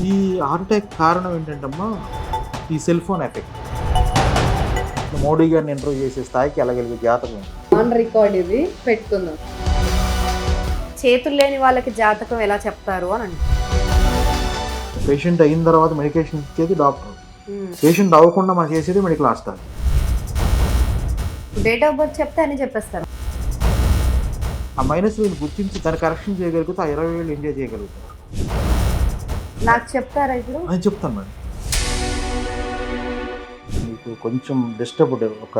ఈ heart attack కారణం ఏంటంటమ్మా, ఈ సెల్ ఫోన్ ఎఫెక్ట్. మోడీ గారిని ఇంటర్వ్యూ చేసే స్థాయికి వెళ్ళగలిగే జాతకం. ఆన్ రికార్డ్ ఇది పెట్టుకుందాం. చేతులు లేని వాళ్ళకి జాతకం ఎలా చెప్తారు అని అంటే పేషెంట్ అయిన తర్వాత మెడికేషన్ ఇచ్చేది డాక్టర్, పేషెంట్ అవ్వకుండా మనం చేసేది medical hostel. Date of birth చెప్తే అని చెప్పేస్తారు. ఆ మైనస్ వీళ్ళు గుర్తించి దాన్ని కరెక్షన్ చేయగలిగితే ఆ 20 ఏళ్ళు ఎంజాయ్ చేయగలుగుతారు. నాకు చెప్తారా ఇప్పుడు? అని చెప్తాను మేడం. మీకు కొంచెం డిస్టర్బ్డ్ ఒక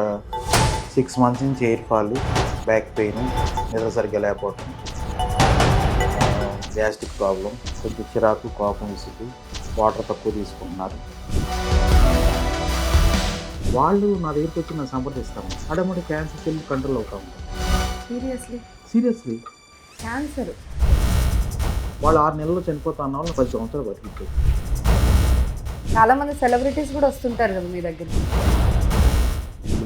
6 months నుంచి ఎయిర్ ఫాల్, బ్యాక్ పెయిన్, నిద్ర సరిగ్గా లేకపోవటం, గ్యాస్ట్రిక్ ప్రాబ్లం, కొంచెం చిరాకు, కోపం, విసుగు, వాటర్ తక్కువ తీసుకుంటున్నారు. వాళ్ళు నా దగ్గరికి వచ్చి నన్ను సంప్రదిస్తాను. అడమడి క్యాన్సర్ సెల్ కంట్రోల్ అవుతా ఉంటాం. సీరియస్లీ క్యాన్సర్ వాళ్ళు 6 నెలల్లో చనిపోతా అన్న వాళ్ళు 10 సంవత్సరాలు బతికిపోయి. చాలా మంది సెలబ్రిటీస్ కూడా వస్తుంటారు కదా మీ దగ్గరికి.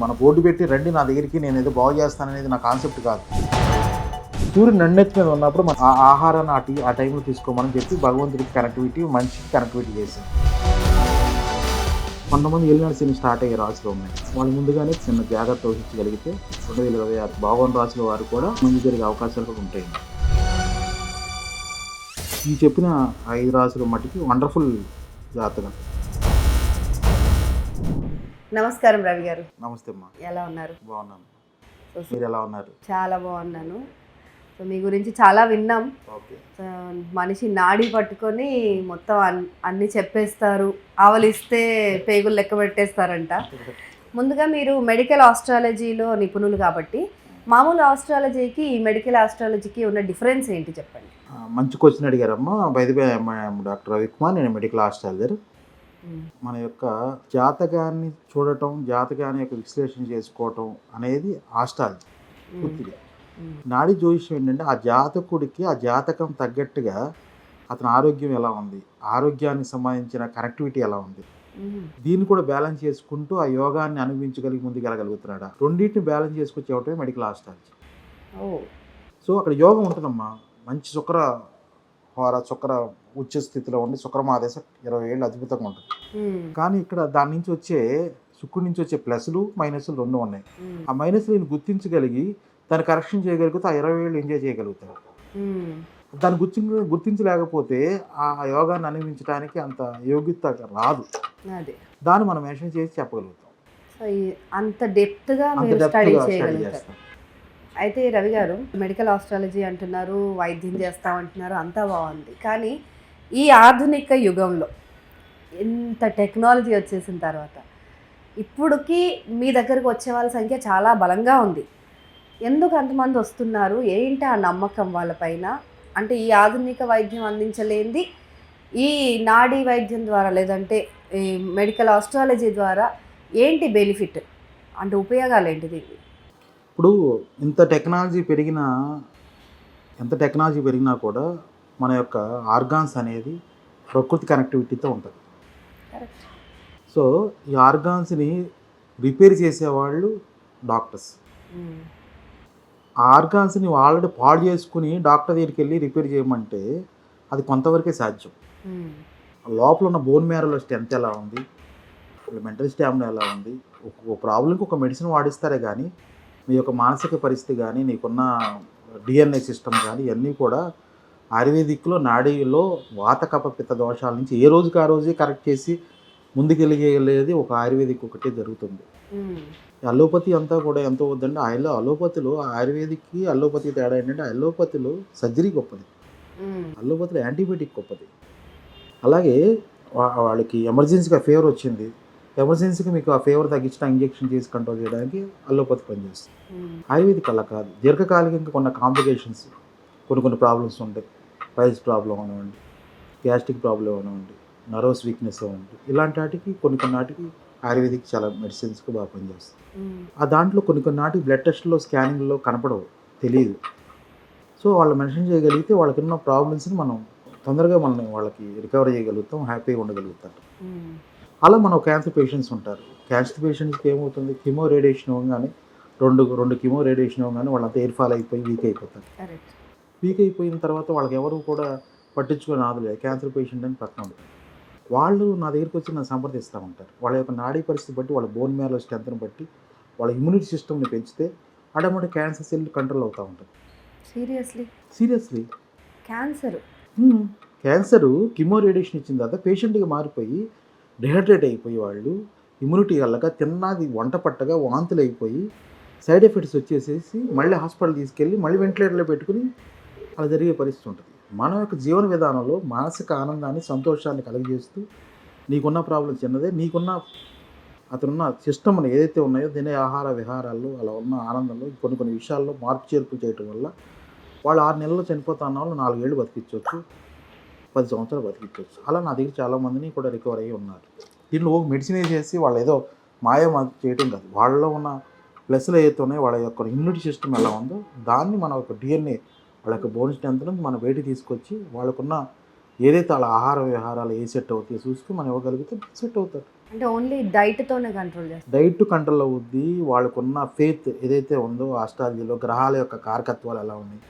మన బోర్డు పెట్టి రండి నా దగ్గరికి, నేను ఏదో బాగు చేస్తాననేది నా కాన్సెప్ట్ కాదు. సూర్యుడు నన్నెత్తి మీద ఉన్నప్పుడు మన ఆహారాన్ని ఆ టైంలో తీసుకోమని చెప్పి భగవంతుడికి కనెక్టివిటీ, మనిషికి కనెక్టివిటీ చేశాను. కొంతమంది ఏలినాడు శని స్టార్ట్ అయ్యే రాశులు ఉన్నాయి. వాళ్ళు ముందుగానే చిన్న జాగ్రత్త వహించగలిగితే 2026 భాగవన్ రాశుల వారు కూడా ముందు జరిగే అవకాశాలు కూడా ఉంటాయి. ఈ చెప్పిన 5 రాశుల మట్టికి వండర్ఫుల్ జాతకం. నమస్కారం రవి గారు. నమస్తే అమ్మా. ఎలా ఉన్నారు? బాగున్నాను. మీరు ఎలా ఉన్నారు? చాలా బాగున్నాను. సో మీ గురించి చాలా విన్నాం. ఓకే. మనిషి నాడి పట్టుకొని మొత్తం అన్నీ చెప్పేస్తారు, ఆవలిస్తే పేగులు లెక్క పెట్టేస్తారంట. ముందుగా మీరు మెడికల్ ఆస్ట్రాలజీలో నిపుణులు కాబట్టి మామూలు ఆస్ట్రాలజీకి ఈ మెడికల్ ఆస్ట్రాలజీకి ఉన్న డిఫరెన్స్ ఏంటి చెప్పండి. మంచి క్వశ్చన్ అడిగారమ్మా. బైదిబై డాక్టర్ రవికుమార్, నేను మెడికల్ ఆస్ట్రాలజర్. మన యొక్క జాతకాన్ని చూడటం, జాతకాన్ని యొక్క విశ్లేషణ చేసుకోవటం అనేది ఆస్ట్రాలజీ పూర్తిగా. నాడీ జ్యోతిష్యం ఏంటంటే ఆ జాతకుడికి ఆ జాతకం తగ్గట్టుగా అతని ఆరోగ్యం ఎలా ఉంది, ఆరోగ్యానికి సంబంధించిన కనెక్టివిటీ ఎలా ఉంది, దీన్ని కూడా బ్యాలెన్స్ చేసుకుంటూ ఆ యోగాన్ని అనుభవించగలిగి ముందుకు వెళ్ళగలుగుతున్నాడా, రెండింటిని బ్యాలెన్స్ చేసుకొచ్చి ఇవ్వటమే మెడికల్ ఆస్ట్రాలజీ. సో అక్కడ యోగం ఉంటుందమ్మా. మంచి శుక్ర ఉచ్చ స్థితిలో ఉండి శుక్రమాదేశ 20 ఏళ్ళు అద్భుతంగా ఉంటుంది. కానీ ఇక్కడ దాని నుంచి వచ్చే శుక్రుడి నుంచి వచ్చే ప్లస్లు మైనస్లు రెండు ఉన్నాయి. ఆ మైనస్లను గుర్తించగలిగి దాన్ని కరెక్షన్ చేయగలిగితే ఆ 20 ఏళ్ళు ఎంజాయ్ చేయగలుగుతారు. దాన్ని గుర్తించలేకపోతే ఆ యోగాన్ని అనుభవించడానికి అంత యోగ్యత రాదు. దాన్ని మనం మెన్షన్ చేసి చెప్పగలుగుతాం. అంత డెప్త్గా స్టడీ చేస్తాం. అయితే రవి గారు, మెడికల్ ఆస్ట్రాలజీ అంటున్నారు, వైద్యం చేస్తామంటున్నారు, అంతా బాగుంది. కానీ ఈ ఆధునిక యుగంలో ఎంత టెక్నాలజీ వచ్చేసిన తర్వాత ఇప్పుడుకి మీ దగ్గరకు వచ్చే వాళ్ళ సంఖ్య చాలా బలంగా ఉంది. ఎందుకు అంతమంది వస్తున్నారు? ఏంటి ఆ నమ్మకం వాళ్ళపైన? అంటే ఈ ఆధునిక వైద్యం అందించలేనిది ఈ నాడీ వైద్యం ద్వారా, లేదంటే ఈ మెడికల్ ఆస్ట్రాలజీ ద్వారా ఏంటి బెనిఫిట్, అంటే ఉపయోగాలు ఏంటిది? ఇప్పుడు ఎంత టెక్నాలజీ పెరిగినా కూడా మన యొక్క ఆర్గాన్స్ అనేది ప్రకృతి కనెక్టివిటీతో ఉంటుంది. సో ఈ ఆర్గాన్స్ని రిపేర్ చేసేవాళ్ళు డాక్టర్స్. ఆ ఆర్గాన్స్ని ఆల్రెడీ పాడు చేసుకుని డాక్టర్ దగ్గరికి వెళ్ళి రిపేర్ చేయమంటే అది కొంతవరకే సాధ్యం. లోపల ఉన్న బోన్ మ్యారోలో స్ట్రెంత్ ఎలా ఉంది, మెంటల్ స్టామినా ఎలా ఉంది, ఒక ప్రాబ్లంకి ఒక మెడిసిన్ వాడిస్తారే కానీ నీ యొక్క మానసిక పరిస్థితి కానీ, నీకున్న డిఎన్ఏ సిస్టమ్ కానీ ఇవన్నీ కూడా ఆయుర్వేదిక్లో నాడీలో వాత కఫ పిత్త దోషాల నుంచి ఏ రోజుకి ఆ రోజే కరెక్ట్ చేసి ముందుకెళ్ళగలిగేది ఒక ఆయుర్వేదిక్ ఒకటే జరుగుతుంది. అలోపతి అంతా కూడా ఎంత వద్దంటే అలోపతిలో ఆయుర్వేదిక్కి అలోపతికి తేడా ఏంటంటే అలోపతిలో సర్జరీ గొప్పది, అలోపతిలో యాంటీబయాటిక్ గొప్పది. అలాగే వాళ్ళకి ఎమర్జెన్సీగా ఫీవర్ వచ్చింది, ఎమర్జెన్సీకి మీకు ఆ ఫీవర్ తగ్గించిన ఇంజెక్షన్ చేసి కంట్రోల్ చేయడానికి అలోపతి పనిచేస్తుంది. ఆయుర్వేదిక్ అలా కాదు. దీర్ఘకాలికంగా కొన్న కాంప్లికేషన్స్, కొన్ని ప్రాబ్లమ్స్ ఉంటాయి. పైల్స్ ప్రాబ్లం అనివ్వండి, గ్యాస్ట్రిక్ ప్రాబ్లం అనివ్వండి, నర్వస్ వీక్నెస్ అవ్వండి, ఇలాంటి వాటికి కొన్ని నాటికి ఆయుర్వేదిక్ చాలా మెడిసిన్స్కి బాగా పనిచేస్తుంది. ఆ దాంట్లో కొన్ని నాటికి బ్లడ్ టెస్ట్లో, స్కానింగ్లో కనపడవు, తెలియదు. సో వాళ్ళు మెన్షన్ చేయగలిగితే వాళ్ళకి ఉన్న ప్రాబ్లమ్స్ని మనం తొందరగా వాళ్ళకి రికవర్ చేయగలుగుతాం, హ్యాపీగా ఉండగలుగుతాం. అలా మనం క్యాన్సర్ పేషెంట్స్ ఉంటారు. క్యాన్సర్ పేషెంట్స్కి ఏమవుతుంది, కిమో రేడియేషన్ ఇవ్వగానే రెండు కిమో రేడియేషన్ ఇవ్వగానే వాళ్ళంతా ఎయిర్ ఫాల్ అయిపోయి వీక్ అయిపోతారు. వీక్ అయిపోయిన తర్వాత వాళ్ళకి ఎవరు కూడా పట్టించుకొని ఆదులేదు. క్యాన్సర్ పేషెంట్ అని పక్కన ఉంటుంది. వాళ్ళు నా దగ్గరికి వచ్చి నన్ను సంప్రదిస్తూ ఉంటారు. వాళ్ళ యొక్క నాడీ పరిస్థితి బట్టి, వాళ్ళ బోన్ మ్యారో స్ట్రెంత్ని బట్టి, వాళ్ళ ఇమ్యూనిటీ సిస్టమ్ని పెంచితే ఆటోమేటిక్ క్యాన్సర్ సెల్ కంట్రోల్ అవుతూ ఉంటుంది. Seriously cancer cancer chemo radiation ఇచ్చిన తర్వాత పేషెంట్గా మారిపోయి డిహైడ్రేట్ అయిపోయి వాళ్ళు ఇమ్యూనిటీ వల్లగా తిన్నది వంట పట్టగా వాంతులు అయిపోయి సైడ్ ఎఫెక్ట్స్ వచ్చేసేసి మళ్ళీ హాస్పిటల్ తీసుకెళ్ళి మళ్ళీ వెంటిలేటర్లో పెట్టుకుని అలా జరిగే పరిస్థితి ఉంటుంది. మన యొక్క జీవన విధానంలో మానసిక ఆనందాన్ని సంతోషాన్ని కలుగజేస్తూ నీకున్న ప్రాబ్లం చిన్నదే, నీకున్న అతనున్న సిస్టమ్ని ఏదైతే ఉన్నాయో తినే ఆహార విహారాల్లో అలా ఉన్న ఆనందంలో కొన్ని విషయాల్లో మార్పు చేర్పులు చేయటం వల్ల వాళ్ళు 6 నెలల్లో చనిపోతా అన్న వాళ్ళు 4 ఏళ్ళు బతికించవచ్చు, 10 సంవత్సరాలు బతికించవచ్చు. అలా నా దగ్గర చాలామందిని కూడా రికవర్ అయ్యి ఉన్నారు. దీనిలో మెడిసిన్ వేసేసి వాళ్ళు ఏదో మాయం చేయటం కాదు, వాళ్ళలో ఉన్న ప్లస్లు ఏదైతే ఉన్నాయో వాళ్ళ యొక్క ఇమ్యూనిటీ సిస్టమ్ ఎలా ఉందో దాన్ని మన యొక్క డిఎన్ఏ వాళ్ళ యొక్క బోన్ స్ట్రెంత్ను మన బయటికి తీసుకొచ్చి వాళ్ళకున్న ఏదైతే వాళ్ళ ఆహార విహారాలు ఏ సెట్ అవుతాయో చూసుకుని మనం ఇవ్వగలిగితే సెట్ అవుతారు. అంటే ఓన్లీ డైట్తోనే కంట్రోల్ చేస్తారు. డైట్ కంట్రోల్ అవుద్ది. వాళ్ళకున్న ఫెయిత్ ఏదైతే ఉందో ఆస్ట్రాలజీలో గ్రహాల యొక్క కారకత్వాలు ఎలా ఉన్నాయి,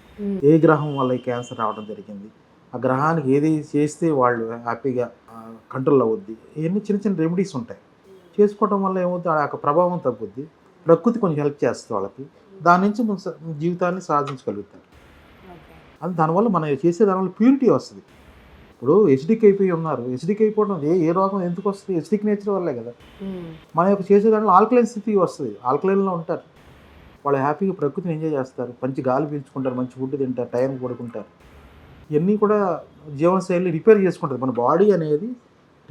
ఏ గ్రహం వల్ల ఈ క్యాన్సర్ రావడం జరిగింది, ఆ గ్రహానికి ఏది చేస్తే వాళ్ళు హ్యాపీగా కంట్రోల్ అవుద్ది, ఇవన్నీ చిన్న చిన్న రెమెడీస్ ఉంటాయి. చేసుకోవడం వల్ల ఏమవుతుంది, ఆ యొక్క ప్రభావం తగ్గుద్ది. ప్రకృతి కొంచెం హెల్ప్ చేస్తుంది వాళ్ళకి, దాని నుంచి మన జీవితాన్ని సాధించగలుగుతారు. అది దానివల్ల మనం చేసే దానివల్ల ప్యూరిటీ వస్తుంది. ఇప్పుడు ఎసిడిక్ అయిపోయి ఉన్నారు, ఎసిడిక్ అయిపోవడం ఏ రోగం ఎందుకు వస్తుంది, ఎసిడిక్ నేచర్ వల్లే కదా. మన యొక్క చేసే దాంట్లో ఆల్కలైన్ స్థితి వస్తుంది, ఆల్కలైన్లో ఉంటారు వాళ్ళు, హ్యాపీగా ప్రకృతిని ఎంజాయ్ చేస్తారు, మంచి గాలి పీల్చుకుంటారు, మంచి ఫుడ్ తింటారు, టైంకి పడుకుంటారు. ఇవన్నీ కూడా జీవనశైలి రిపేర్ చేసుకుంటుంది. మన బాడీ అనేది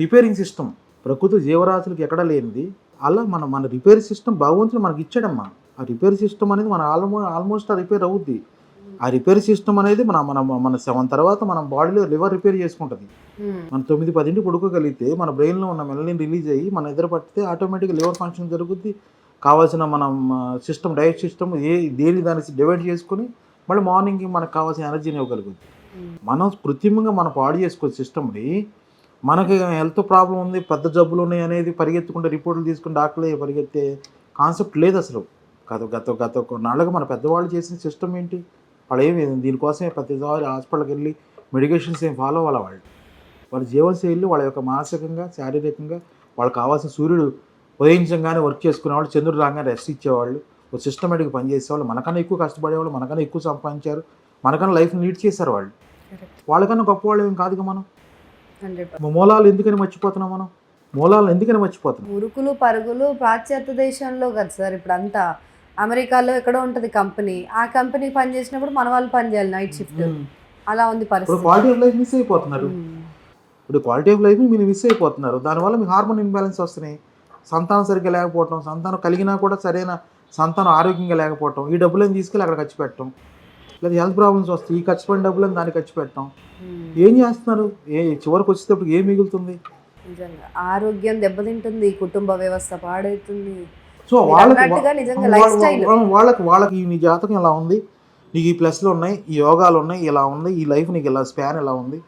రిపేరింగ్ సిస్టమ్, ప్రకృతి జీవరాశులకు ఎక్కడ లేనిది. అలా మన రిపేర్ సిస్టమ్ భగవంతుడు మనకి ఇచ్చాడమ్మా. ఆ రిపేర్ సిస్టమ్ అనేది మన ఆల్మోస్ట్ రిపేర్ అవుద్ది. ఆ రిపేర్ సిస్టమ్ అనేది మన 7 తర్వాత మన బాడీలో లివర్ రిపేర్ చేసుకుంటుంది. మనం 9-10 పడుకోగలిగితే మన బ్రెయిన్లో ఉన్న మెలనిన్ రిలీజ్ అయ్యి మన నిద్ర పట్టితే ఆటోమేటిక్గా లివర్ ఫంక్షన్ జరుగుద్ది. కావాల్సిన మనం సిస్టమ్ డైట్ సిస్టమ్ దేని దాన్ని డివైడ్ చేసుకుని మళ్ళీ మార్నింగ్కి మనకు కావాల్సిన ఎనర్జీని ఇవ్వగలుగుద్ది. మనం కృత్రిమంగా మన పాడు చేసుకోవచ్చు సిస్టమ్ని. మనకి హెల్త్ ప్రాబ్లం ఉంది, పెద్ద జబ్బులు ఉన్నాయి అనేది పరిగెత్తుకుంటే రిపోర్టులు తీసుకుని డాక్టర్లే పరిగెత్తే కాన్సెప్ట్ లేదు అసలు. గత కొన్నాళ్ళుగా మన పెద్దవాళ్ళు చేసిన సిస్టమ్ ఏంటి, వాళ్ళు ఏమి దీనికోసమే ప్రతిసారి హాస్పిటల్కి వెళ్ళి మెడికేషన్స్ ఏం ఫాలో అవ్వాలి. వాళ్ళ జీవనశైలి వాళ్ళ యొక్క మానసికంగా శారీరకంగా వాళ్ళకి కావాల్సిన సూర్యుడు ఉదయించగానే వర్క్ చేసుకునేవాళ్ళు, చంద్రుడు రాగానే రెస్ట్ ఇచ్చేవాళ్ళు, ఒక సిస్టమేటిక్గా పనిచేసేవాళ్ళు, మనకన్నా ఎక్కువ కష్టపడేవాళ్ళు, మనకన్నా ఎక్కువ సంపాదించారు, మనకన్నా లైఫ్ని లీడ్ చేశారు వాళ్ళు. వాళ్ళకన్నా గొప్పవాళ్ళు ఏం కాదుగా. మనం మూలాలు ఎందుకని మర్చిపోతున్నాం, మనం మూలాలు ఎందుకని మర్చిపోతున్నాం. ఉరుకులు పరుగులు పాశ్చాత్య దేశంలో కదా సార్. ఇప్పుడు అంతా అమెరికాలో ఎక్కడో ఉంటుంది కంపెనీ, ఆ కంపెనీ పని చేసినప్పుడు మన వాళ్ళు పని చేయాలి నైట్ షిఫ్ట్. అలా ఉంది పరిస్థితి. క్వాలిటీ ఆఫ్ లైఫ్ మిస్ అయిపోతున్నారు. ఇప్పుడు క్వాలిటీ ఆఫ్ లైఫ్ మీరు మిస్ అయిపోతున్నారు. దానివల్ల మీకు హార్మోన్ ఇన్బ్యాలెన్స్ వస్తున్నాయి, సంతానం సరిగ్గా లేకపోవటం, సంతానం కలిగినా కూడా సరైన సంతానం ఆరోగ్యంగా లేకపోవటం, ఈ డబ్బులను తీసుకెళ్ళి అక్కడ ఖర్చు పెట్టడం, లేదా హెల్త్ ప్రాబ్లమ్స్ వస్తాయి, ఈ ఖర్చు పడిన డబ్బులను దాన్ని ఖర్చు పెట్టడం. ఏం చేస్తున్నారు, చివరికి వచ్చేటప్పుడు ఏం మిగులుతుంది? ఆరోగ్యం దెబ్బతింటుంది, కుటుంబ వ్యవస్థ పాడవుతుంది. సో వాళ్ళకి నీ జాతకం ఇలా ఉంది, నీకు ఈ ప్లస్లు ఉన్నాయి, ఈ యోగాలు ఉన్నాయి, ఇలా ఉంది, ఈ లైఫ్ నీకు ఇలా స్పాన్ ఇలా ఉంది,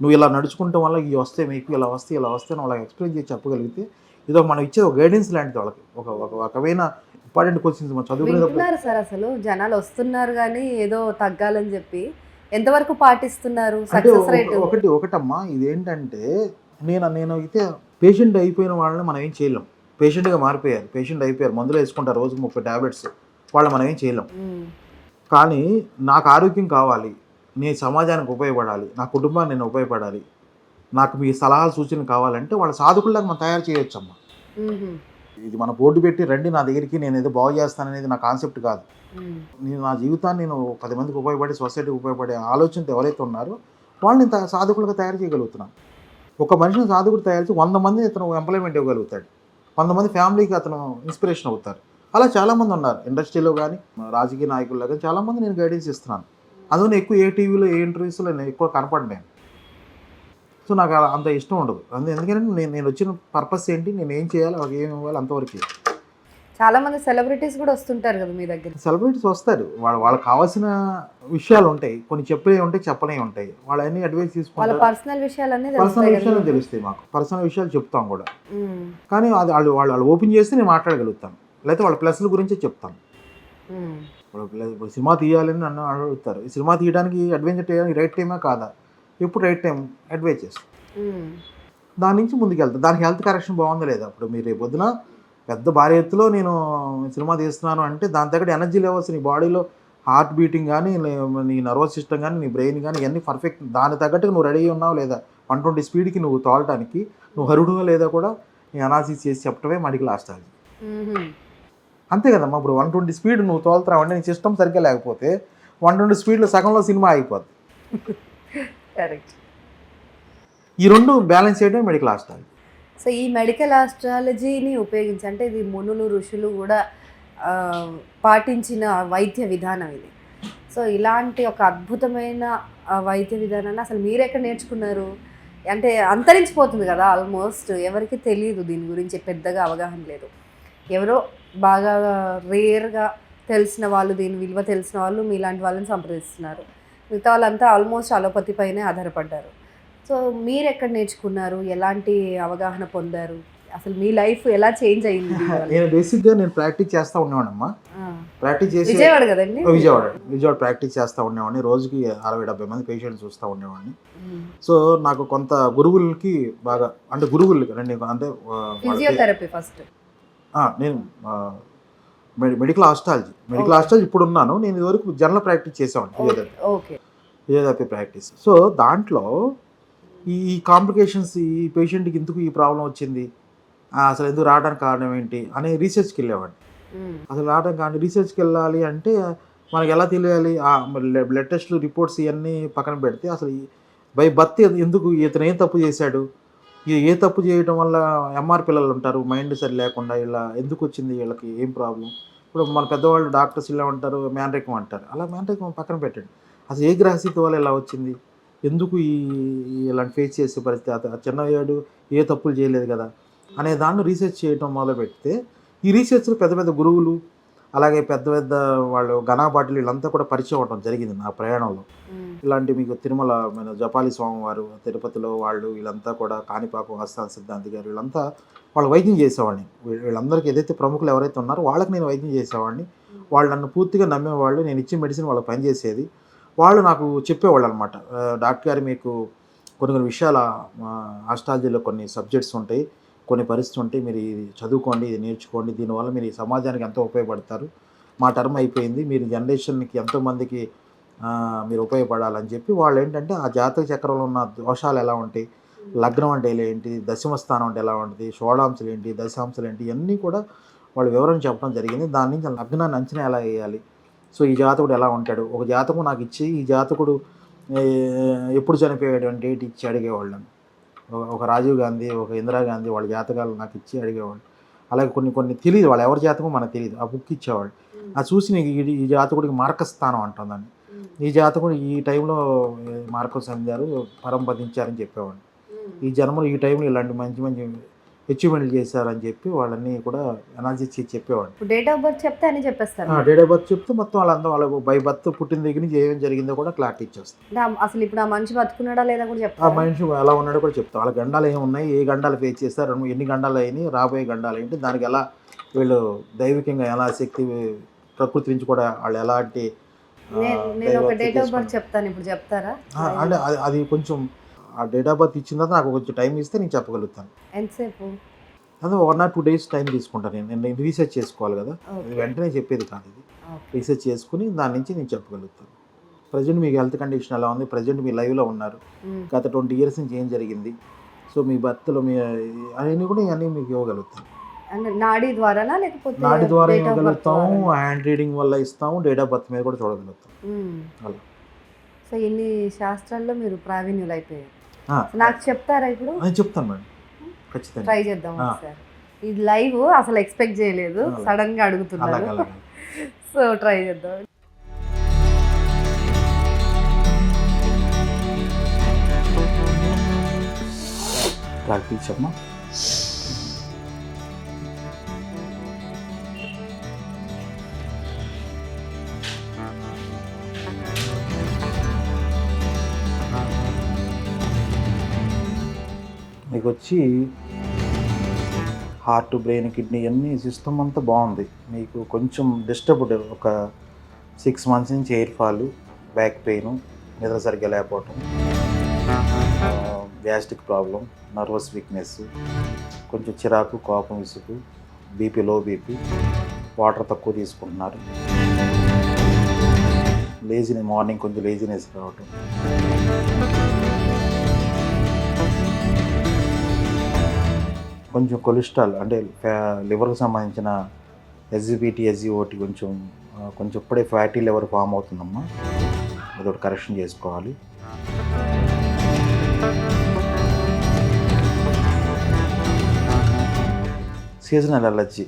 నువ్వు ఇలా నడుచుకుంటాం వల్ల ఇవి వస్తే మీకు ఇలా వస్తే అని వాళ్ళకి ఎక్స్ప్లెయిన్ చేసి చెప్పగలిగితే ఇదో మనం ఇచ్చే ఒక గైడెన్స్ లాంటిది వాళ్ళకి. ఒక రకమైన ఇంపార్టెంట్ క్వశ్చన్స్ మనం చదువుకునేటప్పుడు సార్. అసలు జనాలు వస్తున్నారు కానీ ఏదో తగ్గాలని చెప్పి ఎంతవరకు పాటిస్తున్నారు సక్సెస్ రేట్? ఒకటమ్మా, ఇదేంటంటే నేను అయితే పేషెంట్ అయిపోయిన వాళ్ళని మనం ఏం చేయలేం. పేషెంట్గా మారిపోయారు, పేషెంట్ అయిపోయారు, మందులు వేసుకుంటారు రోజు 30 టాబ్లెట్స్, వాళ్ళు మనం ఏం చేయలేం. కానీ నాకు ఆరోగ్యం కావాలి, నేను సమాజానికి ఉపయోగపడాలి, నా కుటుంబాన్ని నేను ఉపయోగపడాలి, నాకు మీ సలహాలు సూచనలు కావాలంటే వాళ్ళ సాధకుల్లాగా మనం తయారు చేయొచ్చమ్మా. ఇది మన బోర్డు పెట్టి రండి నా దగ్గరికి, నేను ఏదో బాగు చేస్తాననేది నా కాన్సెప్ట్ కాదు. నేను నా జీవితాన్ని నేను 10 మందికి ఉపయోగపడే, సొసైటీకి ఉపయోగపడే ఆలోచనతో ఎవరైతే ఉన్నారో వాళ్ళని సాధకులుగా తయారు చేయగలుగుతున్నాను. ఒక మనిషిని సాధకుడు తయారు చేసి 100 మంది ఇతను ఎంప్లాయ్మెంట్ ఇవ్వగలుగుతాడు, 100 మంది ఫ్యామిలీకి అతను ఇన్స్పిరేషన్ అవుతారు. అలా చాలామంది ఉన్నారు ఇండస్ట్రీలో కానీ రాజకీయ నాయకుల్లో కానీ చాలామంది నేను గైడెన్స్ ఇస్తున్నాను. అందుకని ఎక్కువ ఏ టీవీలో ఏ ఇంటర్వ్యూస్లో నేను ఎక్కువ కనపడ్డాను. సో నాకు అంత ఇష్టం ఉండదు. ఎందుకంటే నేను వచ్చిన పర్పస్ ఏంటి, నేను ఏం చేయాలి, వాళ్ళకి ఏమి ఇవ్వాలి, అంతవరకు. చాలామంది సెలబ్రిటీస్ కూడా వస్తుంటారు కదా మీ దగ్గర. సెలబ్రిటీస్ వస్తారు, వాళ్ళకి కావాల్సిన విషయాలు ఉంటాయి, కొన్ని చెప్పలే ఉంటాయి, చెప్పలే ఉంటాయి, వాళ్ళన్నీ అడ్వైస్ తీసుకుంటారు. పర్సనల్ విషయాలు తెలుస్తాయి మాకు, పర్సనల్ విషయాలు చెప్తాం కూడా. కానీ అది వాళ్ళు ఓపెన్ చేస్తే నేను మాట్లాడగలుగుతాను, లేకపోతే వాళ్ళ ప్లస్ల గురించే చెప్తాను. ఇప్పుడు సినిమా తీయాలని నన్ను అడుగుతారు, ఈ సినిమా తీయడానికి అడ్వెంచర్ చేయడానికి రైట్ టైమా కాదా, ఎప్పుడు రైట్ టైం అడ్వైజ్ చేస్తాను. దాని నుంచి ముందుకెళ్తాను. దానికి హెల్త్ కరెక్షన్ బాగుందా లేదా? ఇప్పుడు మీరు రేపు పొద్దున పెద్ద భారీ ఎత్తులో నేను సినిమా తీస్తున్నాను అంటే దాని తగ్గట్టు ఎనర్జీ లెవెల్స్ నీ బాడీలో హార్ట్ బీటింగ్ కానీ, నీ నర్వస్ సిస్టమ్ కానీ, నీ బ్రెయిన్ కానీ ఇవన్నీ పర్ఫెక్ట్ దానికి తగ్గట్టుగా నువ్వు రెడీ ఉన్నావు లేదా, 120 స్పీడ్కి నువ్వు తోలటానికి నువ్వు హరుడుగా లేదా కూడా నీ అనాలిసిస్ చేసి చెప్పడమే మెడికల్ ఆస్ట్రాలజీ. అంతే కదమ్మా. ఇప్పుడు 120 స్పీడ్ నువ్వు తోలుతున్నావు అంటే నీ సిస్టమ్ సరిగ్గా లేకపోతే 120 స్పీడ్లో సగంలో సినిమా అయిపోద్ది. కరెక్ట్. ఈ రెండు బ్యాలెన్స్ చేయడమే మెడికల్ ఆస్ట్రాలజీ. సో ఈ మెడికల్ ఆస్ట్రాలజీని ఉపయోగించి, అంటే ఇది మునులు ఋషులు కూడా పాటించిన వైద్య విధానం ఇది. సో ఇలాంటి ఒక అద్భుతమైన వైద్య విధానాన్ని అసలు మీరు ఎక్కడ నేర్చుకున్నారు? అంటే అంతరించిపోతుంది కదా ఆల్మోస్ట్, ఎవరికి తెలియదు దీని గురించి, పెద్దగా అవగాహన లేదు. ఎవరో బాగా రేర్గా తెలిసిన వాళ్ళు, దీని విలువ తెలిసిన వాళ్ళు మీలాంటి వాళ్ళని సంప్రదిస్తున్నారు. మిగతా వాళ్ళంతా ఆల్మోస్ట్ అలోపతి పైనే ఆధారపడ్డారు. సో మీరు ఎక్కడ నేర్చుకున్నారు? ఎలాంటి అవగాహన పొందారు? అసలు మీ లైఫ్ ఎలా చేంజ్ అయింది? నేను బేసిక్గా ప్రాక్టీస్ చేస్తూ ఉండేవాడమ్మా. ప్రాక్టీస్ చేసి విజయవాడ కదండి? విజయవాడ ప్రాక్టీస్ చేస్తూ ఉండేవాడిని. రోజుకి 60-70 మంది పేషెంట్స్ చూస్తూ ఉండేవాడిని. సో నాకు కొంత గురువులకి బాగా, అంటే గురువులకి అంటే ఫిజియోథెరపీ ఫస్ట్ నేను మెడికల్ ఆస్ట్రాలజీ ఇప్పుడు ఉన్నాను. నేను ఇదివరకు జనరల్ ప్రాక్టీస్ చేసేవాడిని, ఫిజియోథెరపీ ప్రాక్టీస్. సో దాంట్లో ఈ కాంప్లికేషన్స్, ఈ పేషెంట్కి ఎందుకు ఈ ప్రాబ్లం వచ్చింది, అసలు ఎందుకు రావడానికి కారణం ఏంటి అనే రీసెర్చ్కి వెళ్ళేవాడిని. అసలు రావడానికి కానీ రీసెర్చ్కి వెళ్ళాలి అంటే మనకి ఎలా తెలియాలి? బ్లడ్ టెస్ట్లు, రిపోర్ట్స్ ఇవన్నీ పక్కన పెడితే అసలు బై బర్త్ ఎందుకు ఇతను ఏం తప్పు చేశాడు, ఏ తప్పు చేయడం వల్ల ఎంఆర్ పిల్లలు ఉంటారు మైండ్ సరి లేకుండా, ఇలా ఎందుకు వచ్చింది, వీళ్ళకి ఏం ప్రాబ్లం. ఇప్పుడు మన పెద్దవాళ్ళు డాక్టర్స్ ఇలా ఉంటారు, మ్యాన్రికం అంటారు. అలా మ్యాన్రికం పక్కన పెట్టండి. అసలు ఏ గ్రహస్థితి వల్ల ఇలా వచ్చింది, ఎందుకు ఇలాంటి ఫేస్ చేసే పరిస్థితి, చిన్నవాడు ఏ తప్పులు చేయలేదు కదా అనే దాన్ని రీసెర్చ్ చేయడం మొదలు పెడితే, ఈ రీసెర్చ్లో పెద్ద పెద్ద గురువులు, అలాగే పెద్ద పెద్ద వాళ్ళు ఘనాపాటులు వీళ్ళంతా కూడా పరిచయం అవడం జరిగింది నా ప్రయాణంలో. ఇలాంటి మీకు తిరుమల జపాలి స్వామివారు, తిరుపతిలో వాళ్ళు వీళ్ళంతా కూడా, కాణిపాకం ఆస్థాన సిద్ధాంతి గారు, వీళ్ళంతా వాళ్ళు వైద్యం చేసేవాడిని. వీళ్ళందరికీ ఏదైతే ప్రముఖులు ఎవరైతే ఉన్నారో వాళ్ళకి నేను వైద్యం చేసేవాడిని. వాళ్ళు నన్ను పూర్తిగా నమ్మేవాళ్ళు. నేను ఇచ్చే మెడిసిన్ వాళ్ళకి పనిచేసేది. వాళ్ళు నాకు చెప్పేవాళ్ళు అనమాట, డాక్టర్ గారు మీకు కొన్ని విషయాల ఆస్ట్రాలజీలో కొన్ని సబ్జెక్ట్స్ ఉంటాయి, కొన్ని పరిస్థితులు ఉంటాయి, మీరు ఇది చదువుకోండి, ఇది నేర్చుకోండి, దీనివల్ల మీరు ఈ సమాజానికి ఎంతో ఉపయోగపడతారు, మా టర్మ్ అయిపోయింది, మీరు జనరేషన్కి ఎంతోమందికి మీరు ఉపయోగపడాలని చెప్పి వాళ్ళు ఏంటంటే ఆ జాతక చక్రంలో ఉన్న దోషాలు ఎలా ఉంటాయి, లగ్నం అంటే ఏంటి, దశమ స్థానం అంటే ఎలా ఉంటుంది, షోడాంశాలు ఏంటి, దశాంశాలు ఏంటి, ఇవన్నీ కూడా వాళ్ళు వివరణ చెప్పడం జరిగింది. దాని నుంచి లగ్నాన్ని అంచనా ఎలా వేయాలి, సో ఈ జాతకుడు ఎలా ఉంటాడు, ఒక జాతకం నాకు ఇచ్చి ఈ జాతకుడు ఎప్పుడు చనిపోయాడు అని డేట్ ఇచ్చి అడిగేవాళ్ళు. ఒక రాజీవ్ గాంధీ, ఒక ఇందిరాగాంధీ వాళ్ళ జాతకాలు నాకు ఇచ్చి అడిగేవాళ్ళు. అలాగే కొన్ని తెలియదు, వాళ్ళు ఎవరి జాతకం మనకు తెలియదు, ఆ బుక్ ఇచ్చేవాళ్ళు. అది చూసి నీకు ఈ జాతకుడికి మార్కస్థానం అంటుందని, ఈ జాతకుడు ఈ టైంలో మార్కస్ అందారు, పరంపదించారని చెప్పేవాళ్ళు. ఈ జన్మలో ఈ టైంలో ఇలాంటి మంచి మంచి అచీవ్మెంట్లు చేశారని చెప్పి వాళ్ళని కూడా అనాలిసిస్ చేసి చెప్పేవాడు. డేట్ ఆఫ్ బర్త్ చెప్తే అని చెప్పేస్తారు. డేట్ ఆఫ్ బర్త్ చెప్తే మొత్తం వాళ్ళంతా వాళ్ళ బై బర్త్ పుట్టిన దగ్గర నుంచి ఏమేమి జరిగిందో కూడా క్లారిటీ ఇచ్చేస్తాం. అసలు ఇప్పుడు ఆ మనిషి బతుకున్నాడా లేదా కూడా చెప్తాం, ఆ మనిషి ఎలా ఉన్నాడో కూడా చెప్తాం. వాళ్ళ గండాలు ఏమి ఉన్నాయి, ఏ గండాలు ఫేస్ చేస్తారు, ఎన్ని గండాలు అయినాయి, రాబోయే గండాలు ఏంటి, దానికి ఎలా వీళ్ళు దైవికంగా ఎలా శక్తి, ప్రకృతి నుంచి కూడా వాళ్ళు ఎలాంటి. నేను ఒక డేట్ ఆఫ్ బర్త్ చెప్తాను, ఇప్పుడు చెప్తారా? అంటే అది కొంచెం ఆ డేట్ ఆఫ్ బర్త్ ఇచ్చిన తర్వాత నాకు కొంచెం టైం ఇస్తే నేను చెప్పగలుగుతాను. ఎంతసేపు? అదే 1 or 2 days టైం తీసుకుంటాను. నేను రీసెర్చ్ చేసుకోవాలి కదా, వెంటనే చెప్పేది కాదు ఇది. రీసెర్చ్ చేసుకుని దాని నుంచి నేను చెప్పగలుగుతాను. ప్రజెంట్ మీకు హెల్త్ కండిషన్ ఎలా ఉంది, ప్రజెంట్ మీ లైవ్లో ఉన్నారు, గత 20 years నుంచి ఏం జరిగింది, సో మీ బర్త్లో మీ అవన్నీ కూడా ఇవన్నీ మీకు ఇవ్వగలుగుతాను. నాడీ ద్వారానా లేకపోతే? నాడీ ద్వారా ఇవ్వగలుగుతాము, హ్యాండ్ రీడింగ్ వల్ల ఇస్తాము, డేట్ ఆఫ్ బర్త్ మీద కూడా చూడగలుగుతాం. అలా. సో ఇన్ని శాస్త్రాల్లో మీరు ప్రావీణ్యులు అయిపోయారు. నాకు చెప్తారా ఇప్పుడు? చెప్తాను మేడం, ఖచ్చితంగా ట్రై చేద్దాం సార్. ఇది లైవ్ అసలు ఎక్స్పెక్ట్ చేయలేదు, సడన్ గా అడుగుతున్నాను, సో ట్రై చేద్దాం. ప్రాక్టీస్ మీకు వచ్చి హార్ట్, బ్రెయిన్, కిడ్నీ అన్నీ సిస్టమ్ అంతా బాగుంది. మీకు కొంచెం డిస్టర్బ్డ్ ఒక 6 months నుంచి ఎయిర్ ఫాల్, బ్యాక్ పెయిన్, నిద్ర సరిగ్గా లేకపోవటం, గ్యాస్ట్రిక్ ప్రాబ్లం, నర్వస్ వీక్నెస్, కొంచెం చిరాకు, కోపం, విసుగు, బీపీ, లో బీపీ, వాటర్ తక్కువ తీసుకుంటున్నారు, మార్నింగ్ కొంచెం లేజినెస్ రావటం, కొంచెం కొలెస్ట్రాల్ అంటే లివర్కి సంబంధించిన ఎస్జిబిటీ, ఎస్జిఓటి కొంచెం ఇప్పుడే ఫ్యాటీ లివర్ ఫామ్ అవుతుందమ్మా, అదొకటి కరెక్షన్ చేసుకోవాలి. సీజనల్ ఎలర్జీ,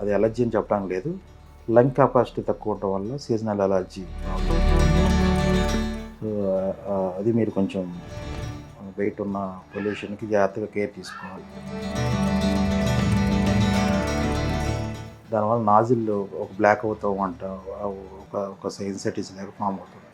అది ఎలర్జీ అని చెప్పడానికి లేదు, లంగ్ కెపాసిటీ తక్కువ ఉండటం వల్ల సీజనల్ ఎలర్జీ. సో అది మీరు కొంచెం వెయిట్ ఉన్న పొల్యూషన్కి జాగ్రత్తగా కేర్ తీసుకోవాలి. దానివల్ల నాజిల్ ఒక బ్లాక్ అవుతాం అంట, ఒక సెన్సిటిస్ లాగా ఫామ్ అవుతుంది.